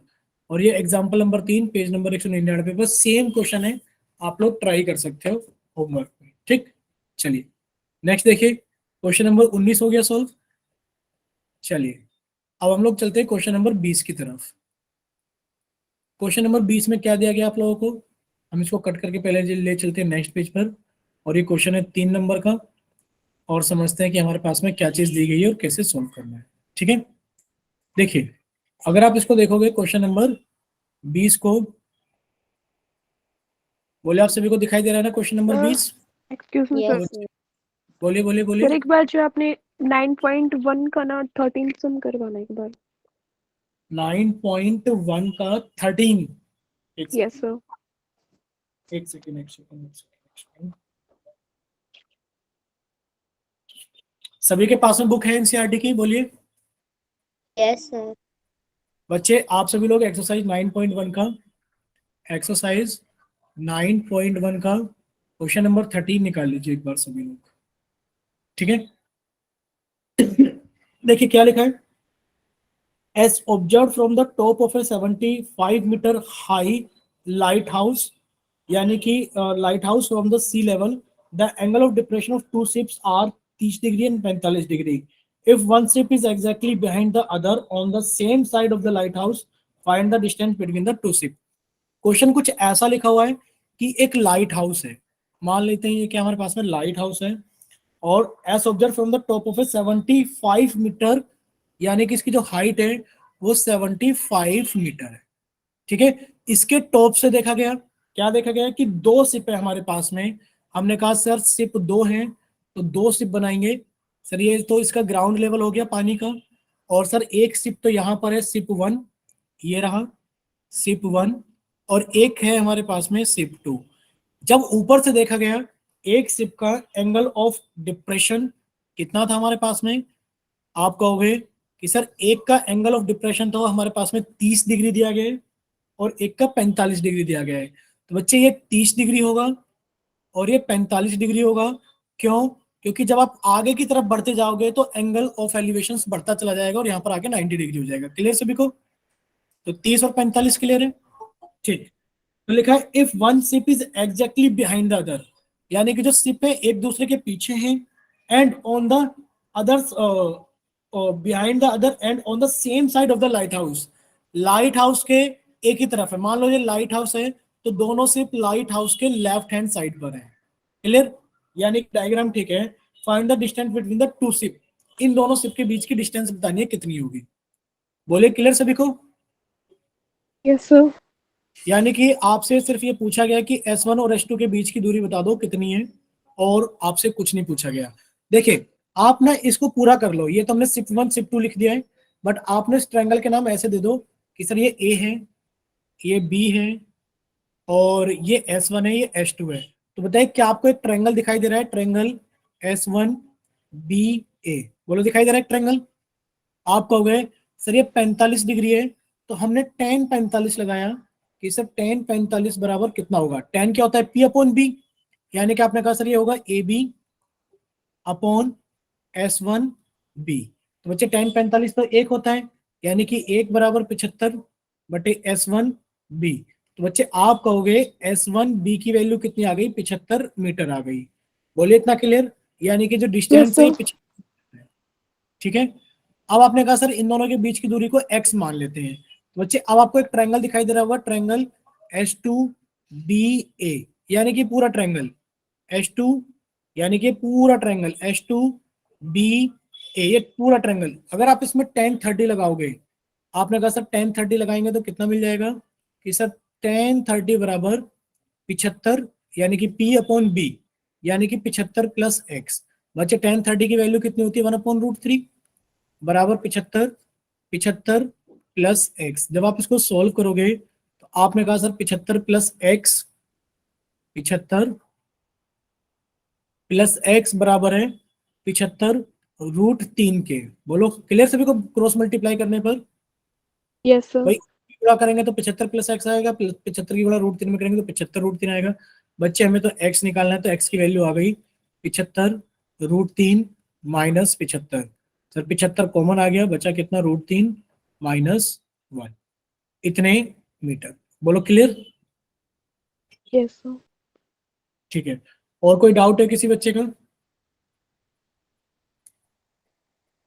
और ये एग्जाम्पल नंबर 3 पेज नंबर 199 पर। सेम क्वेश्चन है, आप लोग ट्राई कर सकते हो होमवर्क में। ठीक, चलिए नेक्स्ट देखिए, क्वेश्चन नंबर 19 हो गया सॉल्व। चलिए अब हम लोग चलते हैं क्वेश्चन नंबर 20 की तरफ। क्वेश्चन नंबर 20 में क्या दिया गया आप लोगों को? हम इसको कट करके पहले ले चलते हैं नेक्स्ट पेज पर, और ये क्वेश्चन है 3 नंबर का, और समझते हैं कि हमारे पास में क्या चीज दी गई है और कैसे सोल्व करना है। ठीक है, देखिए अगर आप इसको देखोगे क्वेश्चन नंबर 20 को, बोले आप सभी को दिखाई दे रहा है ना question number 20? Excuse me, sir. Yes, sir. बोलिए बोलिए बोलिए। सर एक बार जो आपने 9.1 का ना 13 सम करवाना एक बार। 9.1 का 13। एक Yes, sir. सेकंड एक सेकंड। सभी के पास में बुक है एनसीईआरटी की? बोलिए Yes, sir. बच्चे, आप सभी लोग एक्सरसाइज 9.1 का, एक्सरसाइज 9.1 का क्वेश्चन नंबर 13 निकाल लीजिए एक बार सभी लोग। ठीक है, देखिए क्या लिखा है। As observe from the top of a 75 metre high lighthouse, यानी कि lighthouse from the sea level, the angle of depression of two ships are 30 degree and 45 degree. If one ship is exactly behind the other on the same side of the lighthouse, find the distance between the two ship. Question कुछ ऐसा लिखा हुआ है कि एक light house है, मान लेते हैं ये क्या हमारे पास में लाइट हाउस है, और as observe from the top of a 75 metre, यानी कि इसकी जो हाइट है वो 75 मीटर है। ठीक है, इसके टॉप से देखा गया, क्या देखा गया कि दो सिप है हमारे पास में। हमने कहा सर सिप दो हैं तो दो सिप बनाएंगे। सर ये तो इसका ग्राउंड लेवल हो गया पानी का, और सर एक सिप तो यहाँ पर है सिप वन, ये रहा सिप वन, और एक है हमारे पास में सिप टू। जब ऊपर से देखा गया एक सिप का एंगल ऑफ डिप्रेशन कितना था हमारे पास में, आप कहोगे कि सर एक का एंगल ऑफ डिप्रेशन तो हमारे पास में 30 डिग्री दिया गया है और एक का 45 डिग्री दिया गया है। तो बच्चे ये 30 डिग्री होगा और ये 45 डिग्री होगा। क्यों? क्योंकि जब आप आगे की तरफ बढ़ते जाओगे तो एंगल ऑफ एलिवेशन बढ़ता चला जाएगा और यहाँ पर आके 90 डिग्री हो जाएगा। क्लियर सभी को? तो 30 और 45 क्लियर है। ठीक, तो लिखा है if one ship is exactly behind the other, यानी कि जो सिप है एक दूसरे के पीछे हैं, and on the others behind the other and on the same side of the light house, light house के एक ही तरफ है। मान लो ये लाइट हाउस है तो दोनों सिप लाइट हाउस के लेफ्ट हैंड साइड पर है। क्लियर? यानी डायग्राम ठीक है। Find the distance between the two ship, इन दोनों सिप के बीच की डिस्टेंस बतानी है कितनी होगी। बोले क्लियर सभी को? Yes sir. यानी कि आपसे सिर्फ ये पूछा गया कि S1 और S2 के बीच की दूरी बता दो कितनी है, और आपसे कुछ नहीं पूछा गया। देखिए आप ना इसको पूरा कर लो, ये तो हमने सिप वन सिप टू लिख दिया है, बट आपने इस ट्रायंगल के नाम ऐसे दे दो कि सर ये A है, ये B है, और ये S1 है, ये S2 है। तो बताइए क्या आपको एक ट्रायंगल दिखाई दे रहा है? ट्रायंगल S1BA, बोलो दिखाई दे रहा है ट्रायंगल? आप कहोगे सर ये 45 डिग्री है, तो हमने tan 45 लगाया कि सर tan 45 बराबर कितना होगा? tan क्या होता है? P अपॉन बी, यानी कि आपने कहा सर ये होगा AB अपॉन S1B। तो बच्चे tan 45 तो एक होता है, यानी कि एक बराबर 75 बटे S1B। तो बच्चे आप कहोगे S1B की वैल्यू कितनी आ गई? 75 मीटर आ गई। बोलिए इतना क्लियर? यानी कि जो डिस्टेंस है ये 75 है। ठीक है, अब आपने कहा सर इन दोनों के बीच की दूरी को x मान लेते हैं। तो बच्चे अब आपको एक ट्रायंगल दिखाई दे रहा होगा, ट्रायंगल S2BA, यानी कि पूरा ट्रायंगल S2, यानी कि पूरा ट्रायंगल S2BA, ये पूरा ट्रायंगल। अगर आप इसमें tan 30 लगाओगे, आपने कहा सर tan 30 लगाएंगे तो कितना मिल जाएगा कि सर tan 30 बराबर 75, यानी कि P अपॉन B, यानी कि 75 प्लस x। बच्चे tan 30 की वैल्यू कितनी होती है? 1/√3 बराबर 75, 75 प्लस एक्स। जब आप इसको सॉल्व करोगे तो आपने कहा sir 75 plus x, 75 plus x बराबर है 75√3 के। बोलो क्लियर सभी को? क्रॉस मल्टीप्लाई करने पर यस सर। भाई गुणा करेंगे तो 75 प्लस एक्स आएगा, 75 की गुणा √3 में करेंगे तो 75√3 आएगा। बच्चे हमें तो एक्स निकालना है, तो एक्स की वैल्यू आ गई 75√3 माइनस 75। सर 75 कॉमन आ गया, बचा कितना? √3 माइनस 1, इतने मीटर। बोलो क्लियर? Yes sir. ठीक है, और कोई डाउट है किसी बच्चे का?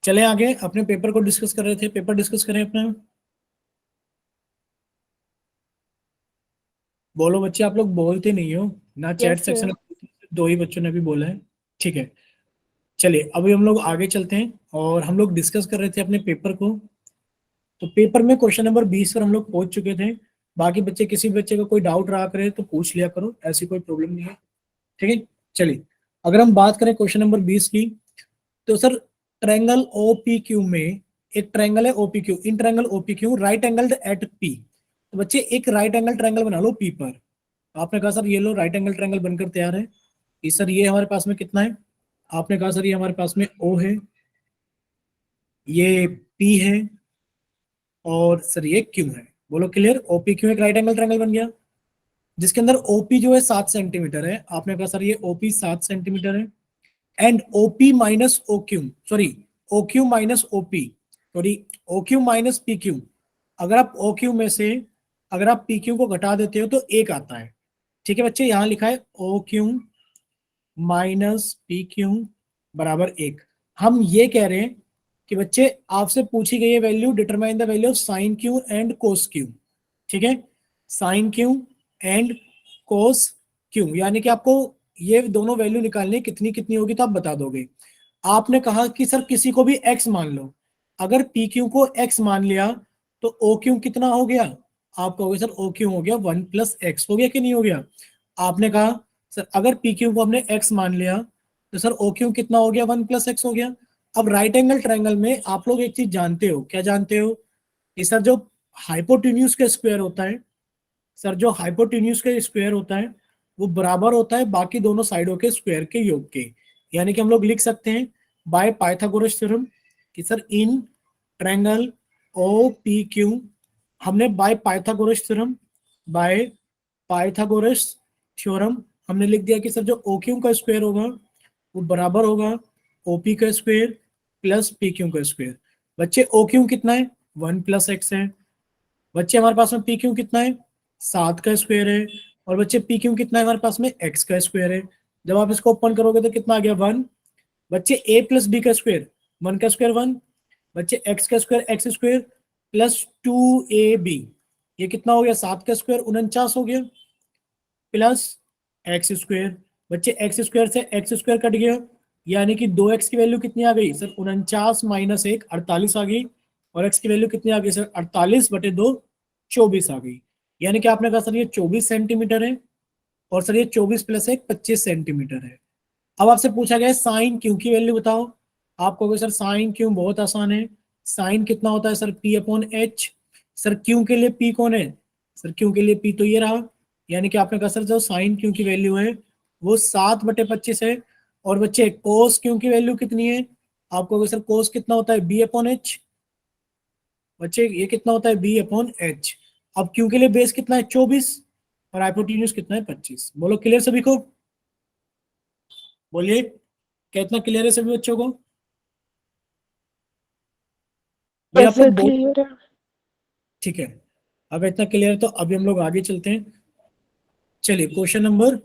चले आगे, अपने पेपर को डिस्कस कर रहे थे, पेपर डिस्कस करें अपना। बोलो बच्चे, आप लोग बोलते नहीं हो ना, चैट यस सेक्शन सर। में दो ही बच्चों ने भी बोला है। ठीक है, चलिए अभी हम लोग आगे चलते हैं, और हम लोग डिस्कस कर रहे थे अपने पेपर को। तो पेपर में क्वेश्चन नंबर 20 पर हम लोग पहुंच चुके थे। बाकी बच्चे, किसी बच्चे का कोई डाउट रहा करे तो पूछ लिया करो, ऐसी कोई प्रॉब्लम नहीं है। ठीक है, चलिए अगर हम बात करें क्वेश्चन नंबर 20 की, तो सर ट्रायंगल OPQ में एक ट्रायंगल है OPQ, in triangle OPQ right angled at P। तो बच्चे एक राइट एंगल ट्रायंगल बना लो P पर। तो आपने कहा सर ये लो राइट एंगल ट्रायंगल बनकर तैयार है कि सर ये हमारे पास में कितना है? आपने कहा सर ये हमारे पास में O है, ये P है, और सर ये Q है। बोलो क्लियर? OPQ एक राइट एंगल ट्रायंगल बन गया, जिसके अंदर OP जो है 7 सेंटीमीटर है। आपने कहा सर ये OP 7 सेंटीमीटर है, and OP minus OQ, sorry OQ minus OP, sorry OQ minus PQ। अगर आप OQ में से अगर आप PQ को घटा देते हो तो एक आता है। ठीक है बच्चे, यहां लिखा है OQ माइनस PQ बराबर एक। हम ये कह रहे हैं कि बच्चे आपसे पूछी गई है value, determine the value of sine Q and cos Q. ठीक है, sine Q and cos Q, यानी कि आपको ये दोनों वैल्यू निकालनी, कितनी कितनी होगी तो आप बता दोगे। आपने कहा कि सर किसी को भी x मान लो, अगर पी क्यू को एक्स मान लिया तो ओ क्यू कितना हो गया? आप कहोगे सर ओ क्यू हो गया 1+x, हो गया कि नहीं हो गया? आपने कहा सर अगर पी क्यू को हमने x मान लिया तो सर ओ क्यू कितना हो गया? 1+x हो गया। अब राइट एंगल ट्रायंगल में आप लोग एक चीज जानते हो, क्या जानते हो? कि सर जो हाइपोटेन्यूज का स्क्वायर होता है, सर जो हाइपोटेन्यूज का स्क्वायर होता है वो बराबर होता है बाकी दोनों साइडों के स्क्वायर के योग के। यानी कि हम लोग लिख सकते हैं बाय पाइथागोरस थ्योरम कि sir in triangle O P Q, हमने by Pythagoras theorem, by Pythagoras theorem हमने लिख दिया कि सर जो ओ क्यू का स्क्वायर होगा वो बराबर होगा ओपी का स्क्वायर प्लस पी क्यू का स्क्वायर। बच्चे ओ क्यू कितना है? 1+x है। बच्चे हमारे पास में पी क्यू कितना है? 7 का स्क्वायर है। और बच्चे पी क्यू कितना है हमारे पास में? x का स्क्वायर है। जब आप इसको ओपन करोगे तो कितना आ गया? 1। बच्चे a प्लस बी का स्क्वायर, 1 का स्क्वायर 1। बच्चे x का square x square plus 2ab, ये कितना हो गया? 7 का स्क्वायर 49 हो गया प्लस एक्स स्क्वायर। बच्चे एक्स स्क्वायर से एक्स स्क्वायर कट गया, यानी कि 2x की वैल्यू कितनी आ गई सर? 49 माइनस 1 48 आ गई। और x की वैल्यू कितनी आ गई सर? 48/2 24 आ गई। यानी कि आपने कहा सर ये 24 सेंटीमीटर है और सर ये 24 प्लस 1 25 सेंटीमीटर है। अब आपसे पूछा गया है साइन क्यू की वैल्यू बताओ। आप कहोगे सर साइन क्यू बहुत आसान है, साइन कितना होता है सर? p/h। सर क्यू के लिए p कौन है? सर क्यू के लिए p तो ये रहा। यानी कि आपने कहा सर जो साइन क्यू की वैल्यू है वो 7/25 है। और बच्चे कोस क्यू की वैल्यू कितनी है? आप कहोगे सर कोस कितना होता है? b/h। बच्चे ये कितना होता है? b/h। अब क्यू के लिए बेस कितना है? 24 और हाइपोटेन्यूज कितना है? 25। बोलो क्लियर सभी को? बोलिए क्या इतना क्लियर है सभी बच्चों को? ये यस आप लोग सर बोल, क्लियर है। ठीक है। अब इतना क्लियर है तो अभी हम लोग आगे चलते हैं। चलिए क्वेश्चन नंबर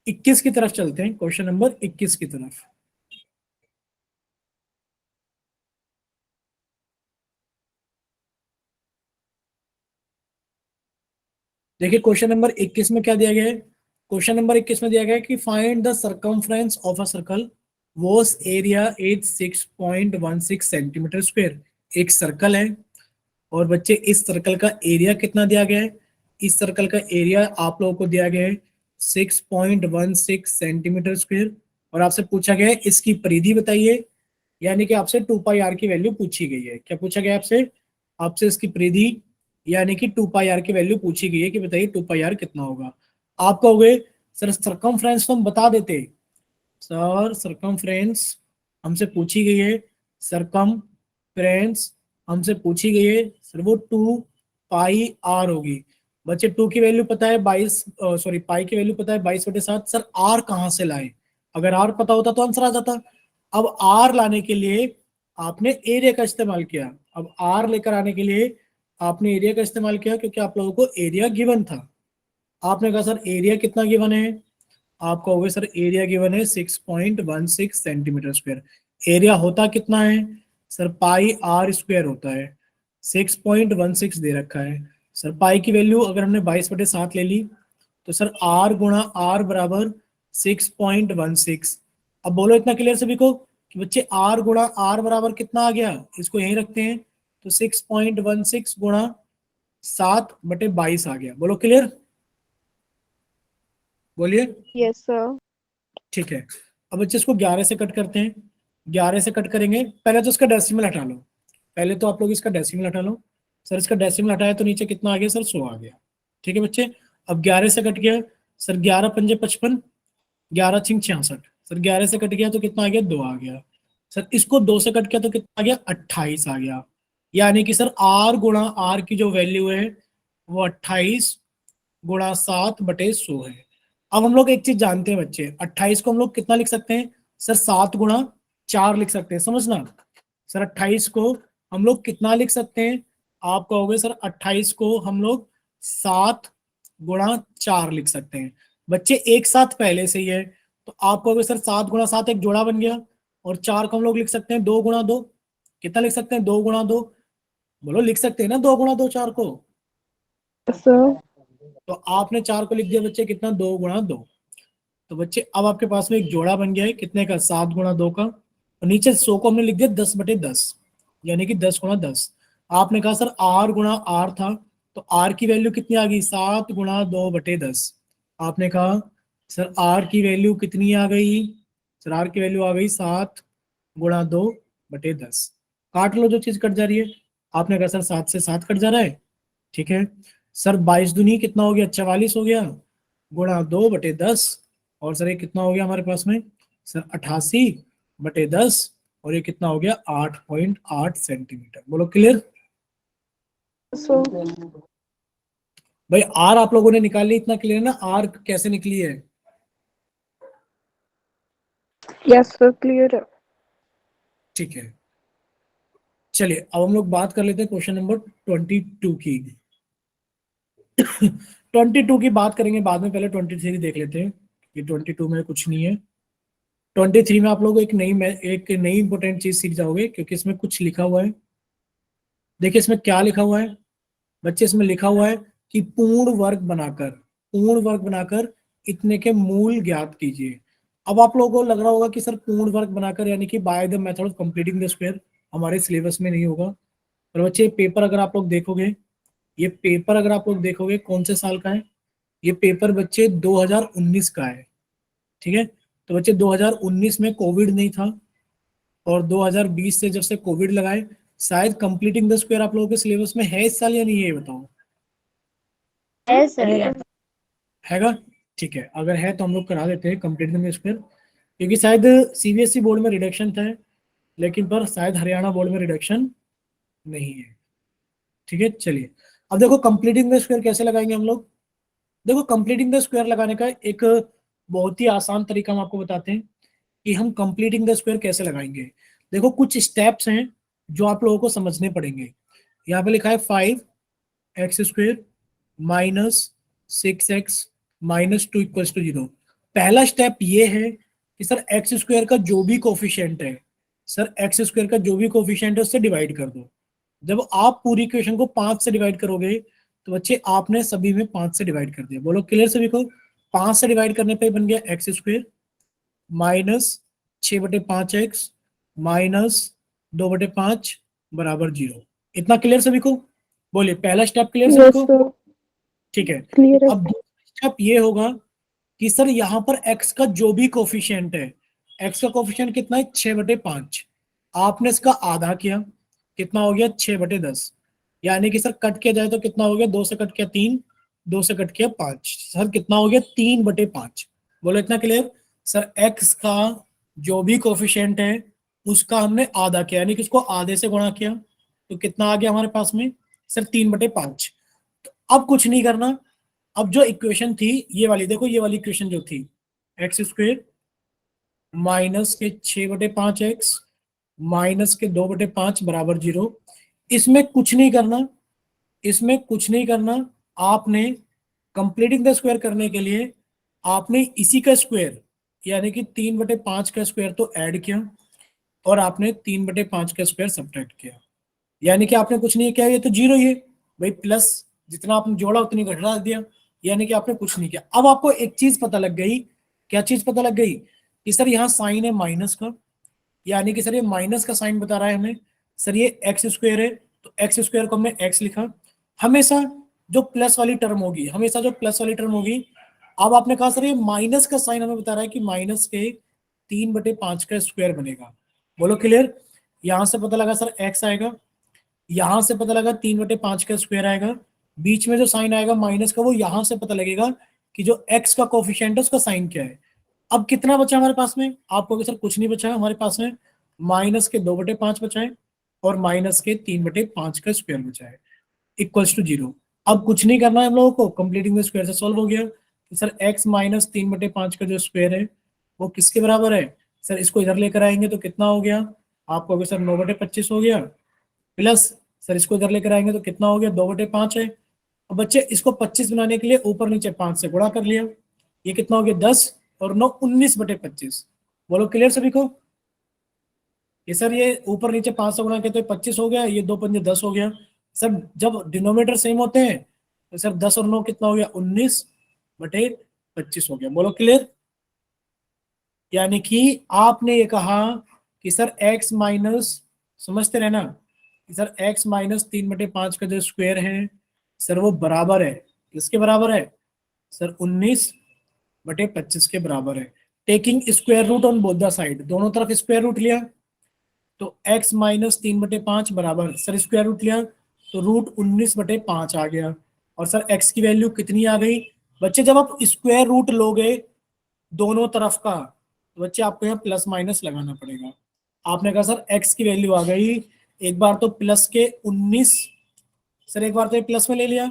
21 की तरफ चलते हैं, क्वेश्चन नंबर 21 की तरफ। देखिए क्वेश्चन नंबर 21 में क्या दिया गया है? क्वेश्चन नंबर 21 में दिया गया है कि find the circumference of a circle whose area is 6.16 centimetre square. एक सर्कल है और बच्चे इस सर्कल का एरिया कितना दिया गया है? इस सर्कल का एरिया आप लोगों को दिया गया है 6.16 सेंटीमीटर स्क्वायर। और आपसे पूछा गया है इसकी परिधि बताइए, यानी कि आपसे 2πr की वैल्यू पूछी गई है। क्या पूछा गया आपसे? आपसे इसकी परिधि यानी कि 2πr की वैल्यू पूछी गई है कि बताइए 2πr कितना होगा। आप कहोगे सर सरकमफ्रेंस तो हम बता देते। सर सरकमफ्रेंस हमसे पूछी गई है, सरकमफ्रेंस हमसे पूछी गई है सर, वो 2πr होगी। बच्चे 2 की वैल्यू पता है 22, सॉरी पाई की वैल्यू पता है 22/7। सर आर कहाँ से लाए? अगर आर पता होता तो आंसर आ जाता। अब आर लाने के लिए आपने एरिया का इस्तेमाल किया। अब आर लेकर आने के लिए आपने एरिया का इस्तेमाल किया क्योंकि आप लोगों को एरिया गिवन था। आपने कहा सर एरिया कितना गिवन है? आप कहोगे सर एरिया गिवन है 6.16 सेंटीमीटर स्क्वायर। एरिया होता कितना है सर? πr² होता है। 6.16 दे रखा है सर। पाई की वैल्यू अगर हमने 22/7 ले ली तो सर r गुणा r बराबर 6.16। अब बोलो इतना क्लियर सभी को कि बच्चे r गुणा r बराबर कितना आ गया? इसको यहीं रखते हैं तो 6.16 गुणा 7/22 आ गया। बोलो क्लियर? बोलिए। Yes sir. ठीक है। अब बच्चे इसको 11 से कट करते हैं। 11 से कट करेंगे, पहले तो इसका डेसिमल हटा लो। पहले तो आप लोग इसका डेसिमल हटा लो। सर इसका डेसिमल हटाया तो नीचे कितना आ गया सर? 100 आ गया। ठीक है बच्चे। अब 11 से कट गया सर, 11×5 = 55, 11×6 = 66। सर 11 से कट गया तो कितना आ गया? 2 आ गया। सर इसको 2 से कट किया तो कितना आ गया? 28 आ गया। यानी कि सर आर गुणा आर की जो वैल्यू है वो 28 गुणा 7/100 है। अब हम लोग एक चीज जानते हैं बच्चे, 28 को हम लोग कितना लिख सकते हैं सर? 7×4 लिख सकते हैं, समझना। सर 28 को हम लोग कितना लिख सकते हैं? आप कहोगे सर 28 को हम लोग 7×4 लिख सकते हैं। बच्चे एक साथ पहले से ही है तो आप कहोगे सर 7×7 एक जोड़ा बन गया। और 4 को हम लोग लिख सकते हैं 2×2। कितना लिख सकते हैं? 2×2। बोलो लिख सकते हैं ना 2×2 4 को? सर तो आपने 4 को लिख दिया बच्चे, कितना? 2×2। तो बच्चे अब आपके पास में एक जोड़ा बन गया है कितने का? 7×2 का। और नीचे 100 को हमने लिख दिया 10/10। यानी कि 10 गुणा 10। आपने कहा सर r गुणा r था, तो r की वैल्यू कितनी आ गई, 7 गुणा 2/10। आपने कहा सर r की वैल्यू कितनी आ गई, सर r की वैल्यू आ गई 7 गुणा 2/10। काट लो जो चीज कट जा रही है। आपने कहा सर 7 से 7 कट जा रहा है, ठीक है। सर 22 दूनी कितना हो गया, 44 हो गया, गुणा 2/10। और सर ये कितना हो गया हमारे पास में, सर 88/10। और ये कितना हो गया, 8.8 सेंटीमीटर। बोलो क्लियर। सो भाई आर आप लोगों ने निकाल ली, इतना क्लियर ना, आर कैसे निकली है। यस सर, क्लियर है। ठीक है, चलिए अब हम लोग बात कर लेते हैं क्वेश्चन नंबर 22 की। 22 की बात करेंगे बाद में, पहले 23 देख लेते हैं। ये 22 में कुछ नहीं है। 23 में आप लोग एक नई इंपोर्टेंट चीज सीख जाओगे, क्योंकि इसमें कुछ लिखा हुआ है। देखिए इसमें क्या लिखा हुआ है बच्चे, इसमें लिखा हुआ है कि पूर्ण वर्ग बनाकर इतने के मूल ज्ञात कीजिए। अब आप लोगों को लग रहा होगा कि सर पूर्ण वर्ग बनाकर यानी कि by the method of completing the square, हमारे सिलेबस में नहीं होगा। पर बच्चे पेपर अगर आप लोग देखोगे, ये पेपर अगर आप लोग देखोगे कौन से साल का है, ये पेपर बच्चे 2019 का है, ठीक है। तो बच्चे 2019 में कोविड नहीं था, और 2020 से जब से कोविड लगाए, शायद कंप्लीटिंग द स्क्वायर आप लोगों के सिलेबस में है इस साल या नहीं है, ये बताओ। है सर। हैगा, ठीक है। अगर है तो हम लोग करा देते हैं कंप्लीटिंग द स्क्वायर, क्योंकि शायद सीबीएसई बोर्ड में रिडक्शन था, लेकिन पर शायद हरियाणा बोर्ड में रिडक्शन नहीं है, ठीक है। चलिए अब देखो कंप्लीटिंग द स्क्वायर कैसे लगाएंगे हम लोग। देखो कंप्लीटिंग द स्क्वायर लगाने का एक बहुत ही आसान तरीका हम आपको बताते हैं कि हम कंप्लीटिंग द स्क्वायर कैसे लगाएंगे। देखो कुछ स्टेप्स हैं जो आप लोगों को समझने पड़ेंगे। यहाँ पे लिखा है 5x² minus 6x minus 2 equals to 0। पहला स्टेप ये है कि सर एक्स स्क्वायर का जो भी कोफिशिएंट है, सर एक्स स्क्वायर का जो भी कोफिशिएंट है उससे डिवाइड कर दो। जब आप पूरी इक्वेशन को 5 से डिवाइड करोगे, तो बच्चे आपने सभी में 5 से डिवाइड कर दिया। बोलो क्लियर सभी को। 5 से डिवाइड करने पे बन गया x² माइनस 6/5x माइनस 2/5 बराबर 0। इतना क्लियर सभी को। बोलिए पहला स्टेप क्लियर सभी यस को। सर, ठीक है। क्लियर है। अब दूसरा स्टेप ये होगा कि सर यहाँ पर x का जो भी कोफिशिएंट है, x का कोफिशिएंट कितना है, 6/5। आपने इसका आधा किया, कितना हो गया, 6/10। यानी कि सर कट किया जाए तो कितना हो गया, 2 से कट किया 3, 2 से कट किया 5, सर कितना हो गया, 3/5। बोलो इतना क्लियर। सर x का जो भी कोफिशिएंट है उसका हमने आधा किया, यानी कि उसको आधे से गुणा किया, तो कितना आ गया हमारे पास में, सर 3/5। तो अब कुछ नहीं करना। अब जो इक्वेशन थी ये वाली, देखो ये वाली इक्वेशन जो थी, x² माइनस के 6/5x माइनस के 2/5 बराबर 0। इसमें कुछ नहीं करना, इसमें कुछ नहीं करना। आपने कंप्लीटिंग द स्क्वायर करने के लिए आपने इसी का स्क्वायर यानी कि 3/5 का स्क्वायर तो ऐड किया, और आपने 3/5 का स्क्वायर सब्ट्रैक्ट किया। यानी कि आपने कुछ नहीं किया, ये तो 0 ही है भाई, प्लस जितना आपने जोड़ा उतनी घटा दिया, यानी कि आपने कुछ नहीं किया। अब आपको एक चीज पता लग गई, क्या चीज पता लग गई, कि सर यहाँ साइन है माइनस का, यानी कि सर ये माइनस का साइन बता रहा है हमें। सर ये x² है, तो x² को हमने x लिखा। हमेशा जो प्लस वाली टर्म होगी, हमेशा जो प्लस वाली टर्म होगी। अब आपने कहा सर ये माइनस का साइन हमें बता रहा है कि माइनस के 3/5 का स्क्वायर बनेगा। बोलो क्लियर। यहां से पता लगा सर x आएगा, यहां से पता लगा 3/5 का स्क्वायर आएगा, बीच में जो साइन आएगा माइनस का, वो यहां से पता लगेगा कि जो x का कोफिशिएंट है उसका साइन क्या है। अब कितना बचा हमारे पास में, आपको सर कुछ नहीं बचा है हमारे पास में, माइनस के 2/5 बचा है और माइनस के 3/5 का स्क्वायर बचा है, इक्वल्स टू 0। अब कुछ नहीं करना है हम लोगों को, कंप्लीटिंग द स्क्वायर से सॉल्व हो गया। तो सर x माइनस 3/5 का जो स्क्वायर है वो किसके बराबर है, सर इसको इधर लेकर आएंगे तो कितना हो गया, आपको अगर सर 9/25 हो गया, प्लस सर इसको इधर लेकर आएंगे तो कितना हो गया, 2/5 है। अब बच्चे इसको 25 बनाने के लिए ऊपर नीचे 5 से गुणा कर लिया, ये कितना हो गया 10 और 9 19/25। बोलो क्लियर सभी को। ये सर ये ऊपर नीचे 5 से गुणा किया तो 25 हो गया, ये 2×5 10 हो गया। सर जब डिनोमिनेटर सेम होते हैं तो सर 10 और 9 कितना हो गया, 19/25 हो गया। बोलो क्लियर। यानी कि आपने ये कहा कि सर x माइनस, समझते रहना, कि सर x माइनस 3/5 का जो स्क्वायर है सर वो बराबर है, किसके बराबर है सर 19/25 के बराबर है। Taking square root on both the side, दोनों तरफ स्क्वायर रूट लिया तो x माइनस 3/5 बराबर सर स्क्वायर रूट लिया तो रूट 19/5 आ गया। और सर x की वैल्यू कितनी आ गई बच्चे, जब आप स्क्वायर रूट लोगे दोनों तरफ का तो बच्चे आपको यहाँ प्लस माइनस लगाना पड़ेगा। आपने कहा सर x की वैल्यू आ गई, एक बार तो प्लस के 19, सर एक बार तो प्लस में ले लिया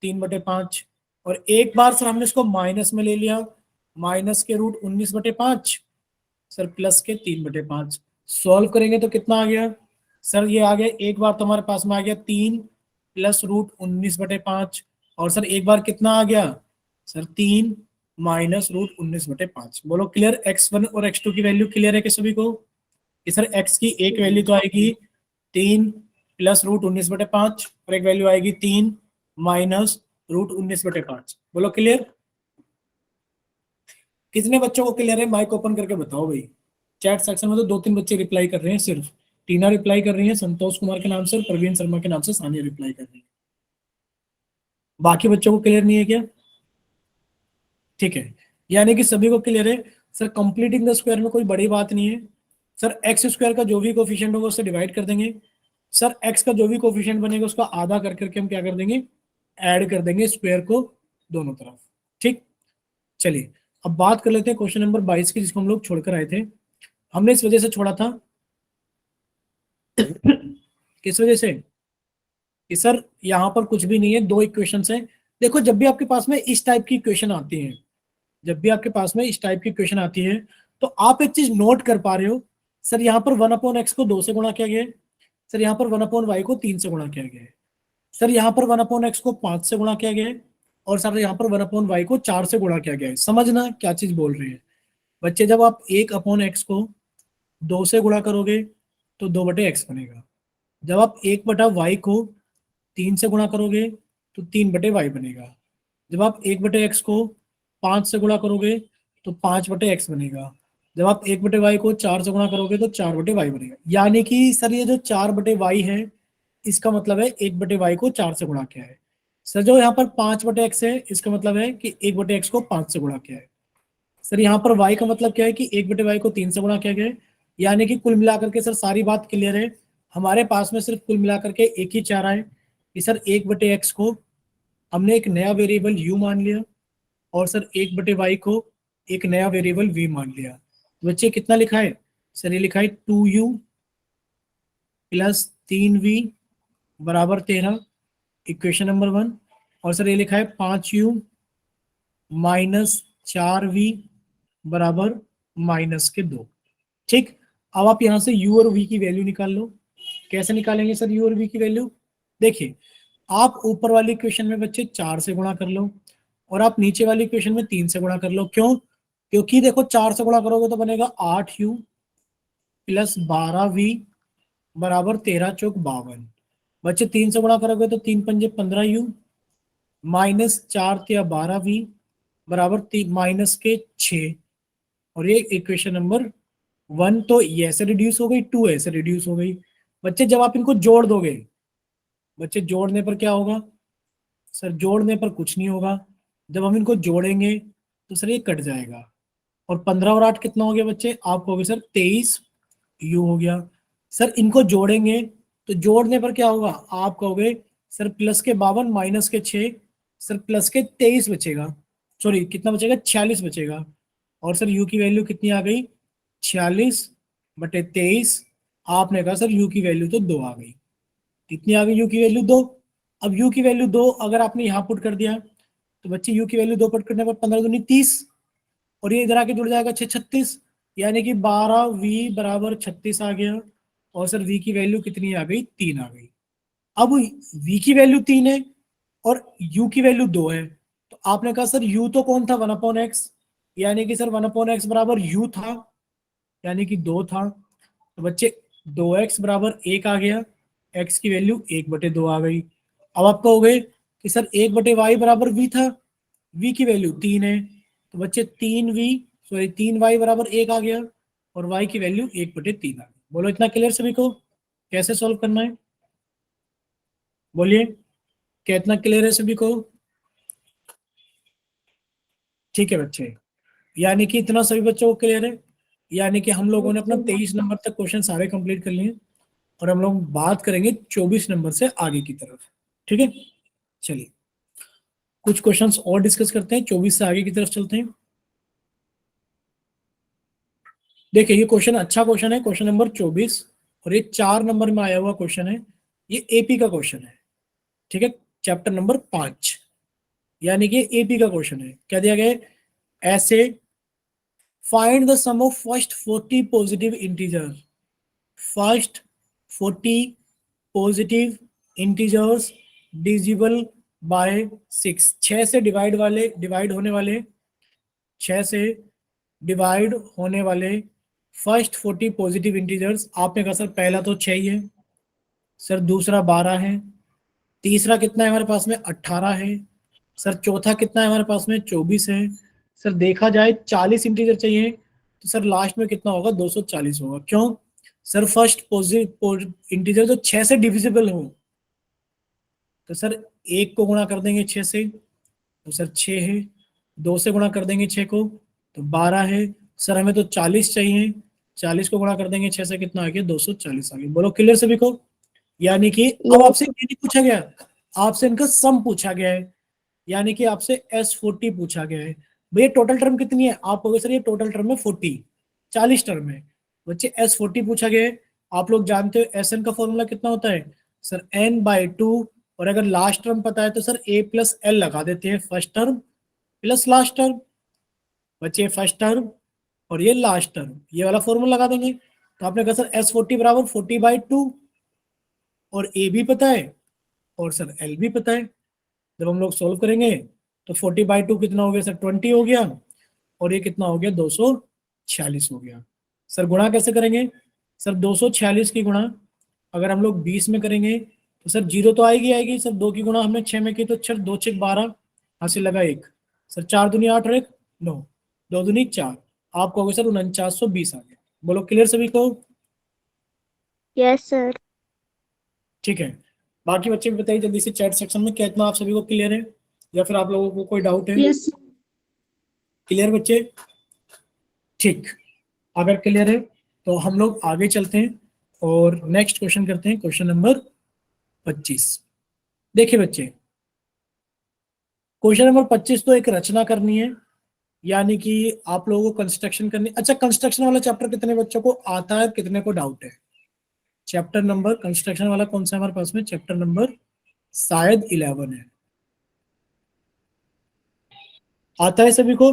3/5, और एक बार सर हमने इसको माइनस में ले लिया, माइनस के रूट 19/5 सर प्लस के 3/5। सॉल्व करेंगे तो कितना आ गया सर, ये आ गया एक बार तो हमारे पास में आ गया 3 प्लस रूट 19/5, और सर एक बार कितना आ गया सर 3 माइनस रूट 19/5। बोलो क्लियर, x1 और x2 की वैल्यू क्लियर है कि सभी को कि सर x की एक वैल्यू तो आएगी 3 प्लस रूट 19/5 और एक वैल्यू आएगी 3 माइनस रूट 19/5। बोलो क्लियर, कितने बच्चों को क्लियर है माइक ओपन करके बताओ भाई। चैट सेक्शन में तो 2-3 बच्चे रिप्लाई कर रहे हैं, सिर्फ टीना रिप्लाई कर रही है संतोष कुमार के नाम से और प्रवीण शर्मा के नाम से सानिया रिप्लाई कर रही है, बाकी बच्चों को क्लियर नहीं है क्या? ठीक है, यानी कि सभी को क्लियर है। सर कंप्लीटिंग द स्क्वायर में कोई बड़ी बात नहीं है सर, एक्स स्क्वायर का जो भी कोफिशिएंट होगा उससे डिवाइड कर देंगे, सर एक्स का जो भी कोफिशिएंट बनेगा उसका आधा कर करके हम क्या कर देंगे ऐड कर देंगे स्क्वायर को दोनों तरफ। ठीक, चलिए अब बात कर लेते हैं क्वेश्चन नंबर 22 की, जिसको हम लोग छोड़कर आए थे। हमने इस वजह से छोड़ा था किस वजह से कि सर यहाँ पर कुछ भी नहीं है, दो इक्वेशन है। देखो जब भी आपके पास में इस टाइप की इक्वेशन आती है, जब भी आपके पास में इस टाइप की इक्वेशन आती है तो आप एक चीज नोट कर पा रहे हो, सर यहाँ पर 1/x को 2 से गुणा किया गया है, सर यहाँ पर 1/y को 3 से गुणा किया गया है, सर यहाँ पर 1/x को 5 से गुणा किया गया है, और सर यहाँ पर 1/y को 4 से गुणा किया गया है। समझना क्या चीज बोल रहे हैं बच्चे, जब आप 1/x को 2 से गुणा करोगे तो 2/x बनेगा, जब आप 1/y को 3 से गुणा करोगे तो 3/y बनेगा, जब आप 1/x को 5 से गुणा करोगे तो 5/x बनेगा, जब आप 1/y को 4 से गुणा करोगे तो 4/y बनेगा। यानी कि सर ये जो 4/y है इसका मतलब है 1/y को 4 से गुणा किया है। सर जो यहाँ पर 5/x है इसका मतलब है कि 1/x को 5 से गुणा किया है। सर यहाँ पर y का मतलब क्या है कि 1/y को 3 से गुणा किया गया है। यानी कि कुल मिलाकर के सर सारी बात क्लियर है, हमारे पास में सिर्फ कुल मिलाकर के एक ही चारा है कि सर 1/x को हमने एक नया वेरिएबल u मान लिया, और सर 1/y को एक नया वेरिएबल v मान लिया। तो बच्चे कितना लिखा है सर, ये लिखा है 2u प्लस 3v बराबर 13, इक्वेशन नंबर 1, और सर ये लिखा है 5u माइनस 4v बराबर -2। ठीक, अब आप यहां से u और v की वैल्यू निकाल लो। कैसे निकालेंगे सर u और v की वैल्यू? देखिए आप ऊपर वाली इक्वेशन में बच्चे 4 से गुणा कर लो और आप नीचे वाली इक्वेशन में 3 से गुणा कर लो। क्यों? क्योंकि देखो 4 से गुणा करोगे तो बनेगा 8u प्लस 12v बराबर 13 चौक 52। बच्चे 3 से गुणा करोगे तो 3 पंजे 15u माइनस 4 या 12v बराबर -6, और ये इक्वेशन नंबर 1 तो ये ऐसे रिड्यूस हो गई, 2 ऐसे रिड्यूस हो गई। बच्चे जब आप इनको जोड़ दोगे, बच्चे जोड़ने पर क्या होगा सर, जोड़ने पर कुछ नहीं होगा, जब हम इनको जोड़ेंगे तो सर ये कट जाएगा, और 15 और 8 कितना हो गया बच्चे, आप कहोगे सर 23 यू हो गया। सर इनको जोड़ेंगे तो जोड़ने पर क्या होगा, आप कहोगे सर प्लस के 52 माइनस के 6, सर प्लस के 23 बचेगा, सॉरी कितना बचेगा 46 बचेगा, और सर यू की वैल्यू कितनी आ गई 46/23। आपने कहा सर यू की वैल्यू तो 2 आ गई, कितनी आ गई यू की वैल्यू 2। अब यू की वैल्यू 2 अगर आपने यहाँ पुट कर दिया तो बच्चे यू की वैल्यू 2 पुट करने पर 15 दूनी 30, और ये इधर आके जुड़ जाएगा 6 36, यानी कि 12v बराबर 36 आ गया, और सर v की वैल्यू कितनी आ गई 3 आ गई। अब v की वैल्यू 3 है और u की वैल्यू 2 है, तो आपने कहा सर u तो कौन था 1/x, यानी कि सर 1/x बराबर u था, यानी कि 2 था, तो बच्चे 2x बराबर 1 आ गया, x की वैल्यू 1/2 आ गई। अब आप कहोगे कि सर 1/y बराबर v था, v की वैल्यू 3 है, तो बच्चे 3y बराबर 1 आ गया, और y की वैल्यू 1/3 आ गई। बोलो इतना क्लियर सभी को? कैसे सॉल्व करना है, बोलिए, कितना क्लियर है सभी को? ठीक है बच्चे, यानी कि इतना सभी बच्चों को क्लियर है। यानी कि हम लोगों ने अपना 23 नंबर तक क्वेश्चन सारे कंप्लीट कर लिए और हम लोग बात करेंगे 24 नंबर से आगे की तरफ। ठीक है, चलिए कुछ क्वेश्चंस और डिस्कस करते हैं, 24 से आगे की तरफ चलते हैं। देखिए ये क्वेश्चन अच्छा क्वेश्चन है, क्वेश्चन नंबर 24, और ये 4 नंबर में आया हुआ क्वेश्चन है। ये एपी का क्वेश्चन है, ठीक है, चैप्टर नंबर 5, यानी कि एपी का क्वेश्चन है। क्या दिया गया है? ऐसे find the sum of first 40 positive integer, first 40 positive integers divisible by 6, 6 से डिवाइड होने वाले 6 से डिवाइड होने वाले फर्स्ट 40 पॉजिटिव इंटीजर्स। आपने कहा सर पहला तो 6 ही है, सर दूसरा 12 है, तीसरा कितना है हमारे पास में 18 है, सर चौथा कितना है हमारे पास में 24 है। सर देखा जाए 40 इंटीजर चाहिए, तो सर लास्ट में कितना होगा 240 होगा। क्यों? सर फर्स्ट पॉजिटिव इंटीजर जो 6 से डिविजिबल हो, तो सर 1 को गुणा कर देंगे 6 से तो सर 6 है, 2 से गुणा कर देंगे 6 को तो 12 है। सर हमें तो 40 चाहिए, 40 को गुणा कर देंगे 6 से, कितना आ गया 240 आ गया। बोलो क्लियर सभी को? यानी कि अब आपसे ये नहीं पूछा गया, आपसे इनका सम पूछा गया है, यानी कि आपसे S40 पूछा गया है। भैया टोटल टर्म कितनी है? आप कहोगे सर ये टोटल टर्म है 40, 40 टर्म है। बच्चे S40 पूछा गया है। आप लोग जानते हो SN का फॉर्मूला कितना होता है सर, N/2, और अगर लास्ट टर्म पता है तो सर A+L लगा देते हैं, first term plus last term. बच्चे फर्स्ट टर्म और ये लास्ट टर्म, ये वाला फॉर्मूला लगा देंगे। तो आपने कहा सर S40 बराबर 40/2, और A भी पता है और सर L भी पता है। जब हम लोग सोल्व करेंगे तो 40/2 कितना हो गया सर 20 हो गया, और ये कितना हो गया 246 हो गया। सर गुणा कैसे करेंगे? सर 246 की गुणा अगर हम लोग 20 में करेंगे तो सर 0 तो आएगी सर, 2 की गुणा हमने 6 में की तो 6 2 6 12, हासिल लगा 1, सर 4 दूनी 8 और 1 9, 2 दूनी 4, आप कहोगे सर 4920 आ गया। बोलो क्लियर सभी को? Yes sir. ठीक है, बाकी बच्चे भी बताइए जल्दी से चैट सेक्शन में, क्या इतना आप सभी को क्लियर है या फिर आप लोगों को कोई डाउट है? यस क्लियर बच्चे? ठीक, अगर क्लियर है तो हम लोग आगे चलते हैं और नेक्स्ट क्वेश्चन करते हैं, क्वेश्चन नंबर 25। देखिए बच्चे, क्वेश्चन नंबर 25 तो एक रचना करनी है, यानी कि आप लोगों को कंस्ट्रक्शन करनी। अच्छा, कंस्ट्रक्शन वाला चैप्टर कितने बच्चों को आता है, कितने को डाउट है? चैप्टर नंबर कंस्ट्रक्शन वाला कौन सा हमारे पास में? चैप्टर नंबर शायद 11 है। आता है सभी को?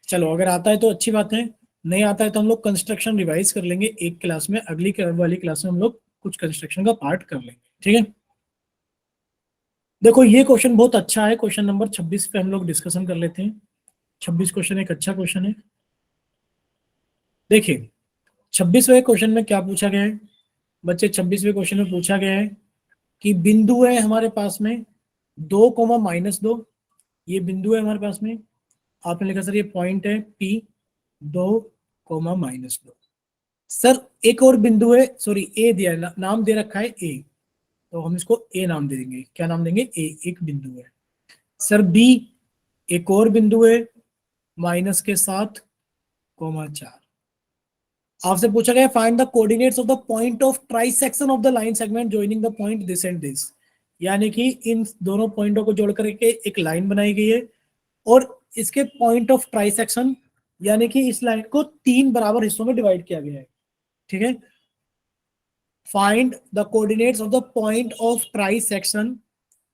चलो अगर आता है तो अच्छी बात है, नहीं आता है तो हम लोग कंस्ट्रक्शन रिवाइज कर लेंगे एक क्लास में, अगली वाली क्लास में हम लोग कुछ कंस्ट्रक्शन का पार्ट कर लेंगे। ठीक है, देखो ये क्वेश्चन बहुत अच्छा है, क्वेश्चन नंबर 26 पे हम लोग डिस्कशन कर लेते हैं। 26 क्वेश्चन एक अच्छा क्वेश्चन है। देखिए 26वें क्वेश्चन में क्या पूछा गया है बच्चे? 26वें क्वेश्चन में पूछा गया है कि बिंदु है हमारे पास में 2, ये बिंदु है हमारे पास में। आपने लिखा सर ये पॉइंट है P, 2, सर एक और बिंदु है, सॉरी ए दिया है, नाम दे रखा है ए, तो हम इसको ए नाम दे देंगे। क्या नाम देंगे? ए, एक बिंदु है। सर बी एक और बिंदु है -के साथ, 4। आपसे पूछा गया find the coordinates of the point of trisection of the line segment joining the point this and this, यानी कि इन दोनों पॉइंटों को जोड़ करके एक लाइन बनाई गई है और इसके पॉइंट ऑफ ट्राइसेक्शन, यानी कि इस लाइन को 3 बराबर हिस्सों में डिवाइड किया गया है। ठीक है, find the coordinates of the point of trisection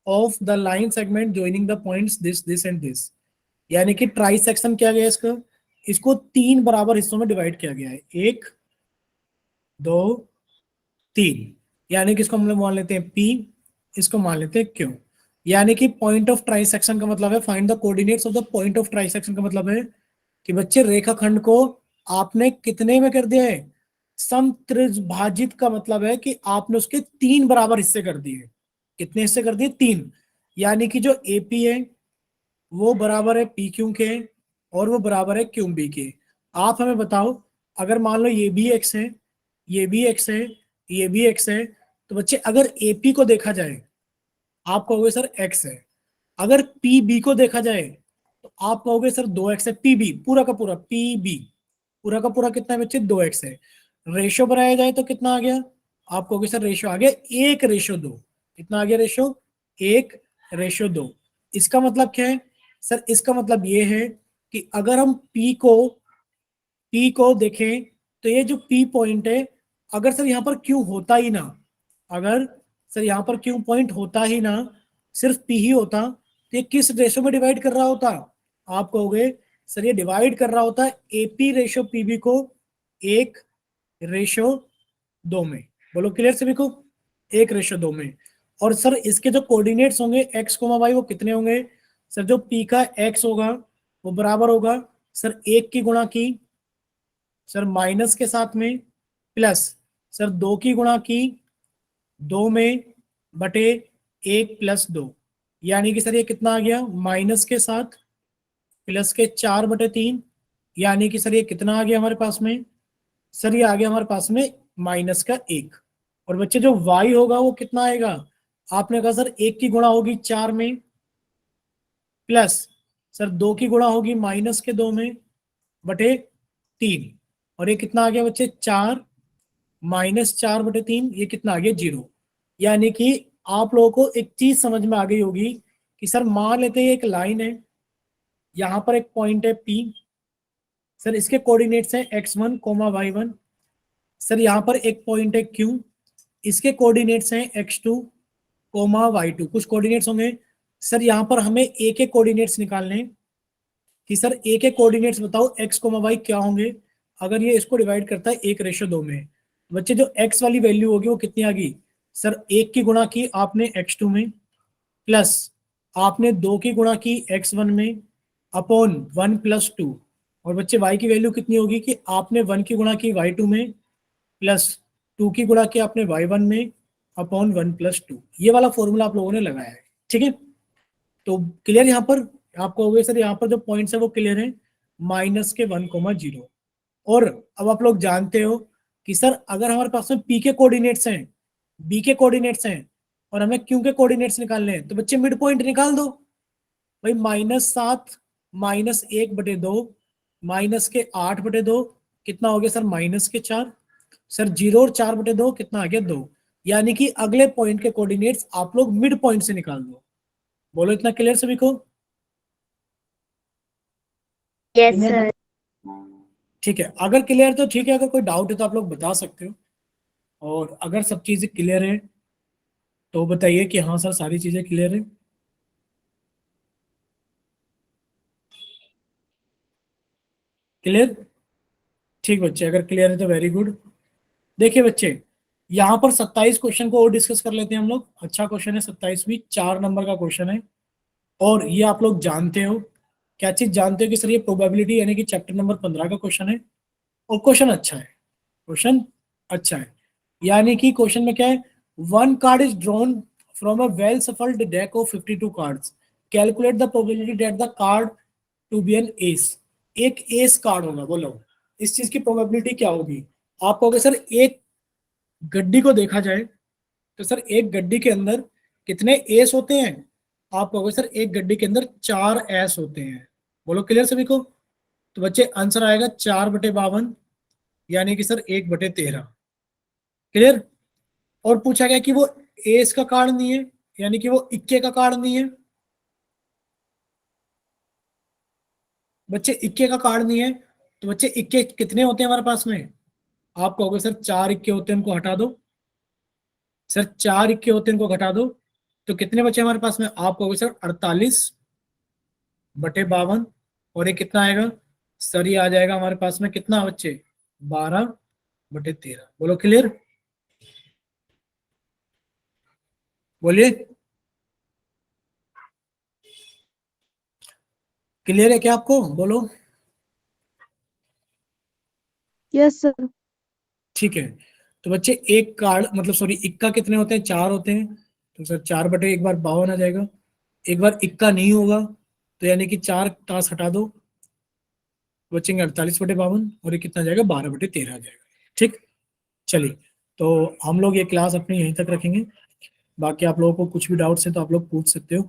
of the line segment joining the points this and this, यानी कि ट्राइसेक्शन किया गया इसको 3 बराबर हिस्सों में डिवाइड किया गया है, 1 2 3, यानी कि इसको हम लोग मान लेते हैं P, इसको मान लेते हैं Q। यानी कि पॉइंट ऑफ ट्राइसेक्शन का मतलब है find the coordinates of the point of trisection का मतलब है कि बच्चे रेखाखंड को आपने कितने में कर दिया है? समत्रिभाजित का मतलब है कि आपने उसके 3 बराबर हिस्से कर दिए। कितने हिस्से कर दिए? 3, यानी कि जो AP है वो बराबर है PQ के और वो बराबर है QB के। आप हमें बताओ, अगर मान लो ये भी x है, ये भी x है, ये भी x है, तो बच्चे अगर एपी को देखा जाए आप कहोगे सर एक्स है, अगर पीबी को देखा जाए तो आप कहोगे सर 2x है। पीबी पूरा का पूरा, पीबी पूरा का पूरा कितना है बच्चे, 2x है। रेशो बनाया जाए तो कितना आ गया, आप कहोगे सर रेशो आ गया 1:2। कितना आ गया रेशो, 1:2। इसका मतलब क्या है सर, इसका मतलब ये है कि अगर हम P को देखें तो ये जो P पॉइंट है, अगर सर यहाँ पर Q होता ही ना, अगर सर यहाँ पर Q पॉइंट होता ही ना, सिर्फ P ही होता, तो ये किस रेशो में डिवाइड कर रहा होता, आप कहोगे सर ये डिवाइड कर रहा होता AP रेशो PB को 1:2 में। बोलो क्लियर सभी को, 1:2 में। और सर इसके जो कोऑर्डिनेट्स होंगे x, y वो कितने होंगे सर, जो P का x होगा वो बराबर होगा सर 1 की गुणा की सर माइनस के साथ में, प्लस सर 2 की गुणा की 2 में बटे 1+2, यानी कि सर ये कितना आ गया, माइनस के साथ प्लस के 4/3, यानी कि सर ये कितना आ गया हमारे पास में, सर ये आ गया हमारे पास में -1। और बच्चे जो y होगा वो कितना आएगा, आपने कहा सर 1 की गुणा होगी 4 में, प्लस सर 2 की गुणा होगी -2 में बटे 3, और ये कितना आ गया बच्चे 4 -4/3, ये कितना आ गया 0। यानी कि आप लोगों को एक चीज समझ में आ गई होगी कि सर मान लेते हैं एक लाइन है, यहाँ पर एक पॉइंट है P, सर इसके कोऑर्डिनेट्स हैं x1, y1। सर यहाँ पर एक पॉइंट है Q, इसके कोऑर्डिनेट्स हैं x2, y2। कुछ कोऑर्डिनेट्स होंगे सर, यहाँ पर हमें a के कोऑर्डिनेट्स निकालने हैं कि सर a के कोऑर्डिनेट्स बताओ x, y क्या होंगे अगर ये इसको डिवाइड करता है 1:2 में। बच्चे जो x वाली वैल्यू होगी वो कितनी आ गई सर, 1 की गुणा की आपने x2 में, प्लस आपने 2 की गुणा की x1 में, अपॉन 1+2। और बच्चे y की वैल्यू कितनी होगी कि आपने 1 की गुणा की y2 में, प्लस 2 की गुणा की आपने y1 में, अपॉन 1+2। ये वाला फॉर्मूला आप लोगों ने लगाया है, ठीक है। तो क्लियर यहाँ पर, आपको हो गया सर यहाँ पर जो पॉइंट्स है वो क्लियर है, -1, 0। और अब आप लोग जानते हो कि सर अगर हमारे पास में P के कोऑर्डिनेट्स हैं, B के कोऑर्डिनेट्स हैं और हमें Q के कोऑर्डिनेट्स निकालने हैं, तो बच्चे मिड पॉइंट निकाल दो भाई। -7 -1/2 -8/2 कितना हो गया सर, -4। सर 0 और 4/2 कितना आ गया 2, यानी कि अगले पॉइंट के कोऑर्डिनेट्स आप लोग मिड पॉइंट से निकाल दो। बोलो इतना क्लियर सभी को, यस सर। ठीक है। अगर क्लियर तो ठीक है, अगर कोई डाउट है तो आप लोग बता सकते हो, और अगर सब चीजें क्लियर है तो बताइए कि हाँ सर सारी चीजें क्लियर है। क्लियर, ठीक बच्चे, अगर क्लियर है तो वेरी गुड। देखिए बच्चे, यहाँ पर 27 क्वेश्चन को और डिस्कस कर लेते हैं हम लोग। अच्छा क्वेश्चन है 27 भी, 4 नंबर का क्वेश्चन है। और ये आप लोग जानते हो, क्या चीज जानते हो कि सर ये प्रोबेबिलिटी यानी कि चैप्टर नंबर 15 का क्वेश्चन है। और क्वेश्चन अच्छा है, क्वेश्चन अच्छा है। यानी कि क्वेश्चन में क्या है, 1 card is drawn from a well shuffled deck of 52 cards, calculate the probability that the card to be an ace. एक एस कार्ड होगा, बोलो इस चीज की प्रोबेबिलिटी क्या होगी। आप कहोगे सर एक गड्डी को देखा जाए तो सर एक गड्डी के अंदर कितने एस होते हैं, आप कहोगे सर एक गड्डी के अंदर 4 एस होते हैं। बोलो क्लियर सभी को, तो बच्चे आंसर आएगा 4/52, यानी कि सर 1/13। क्लियर। और पूछा गया कि वो एस का कार्ड नहीं है, यानी कि वो इक्के का कार्ड नहीं है। बच्चे इक्के का कार्ड नहीं है, तो बच्चे इक्के कितने होते हैं हमारे पास में, आप कहोगे सर 4 इक्के होते हैं, उनको हटा दो। सर 4 इक्के होते हैं, उनको घटा दो, तो कितने बचे हमारे पास में, आप कहोगे सर 48/52। और ये कितना आएगा सर, ये आ जाएगा हमारे पास में कितना बच्चे, 12/13। बोलो क्लियर, बोलिए क्लियर है क्या आपको, बोलो। Yes sir. ठीक है। तो बच्चे एक कार्ड मतलब सॉरी इक्का कितने होते हैं, 4 होते हैं, तो सर 4/1 बार 52 आ जाएगा। एक बार इक्का नहीं होगा तो यानी कि 4 टास हटा दो, बचेंगे 48/52, और ये कितना आ जाएगा 12/13 आ जाएगा। ठीक, चलिए तो हम लोग ये क्लास अपनी यहीं तक रखेंगे। बाकी आप लोगों को कुछ भी डाउट्स हैं तो आप लोग पूछ सकते हो।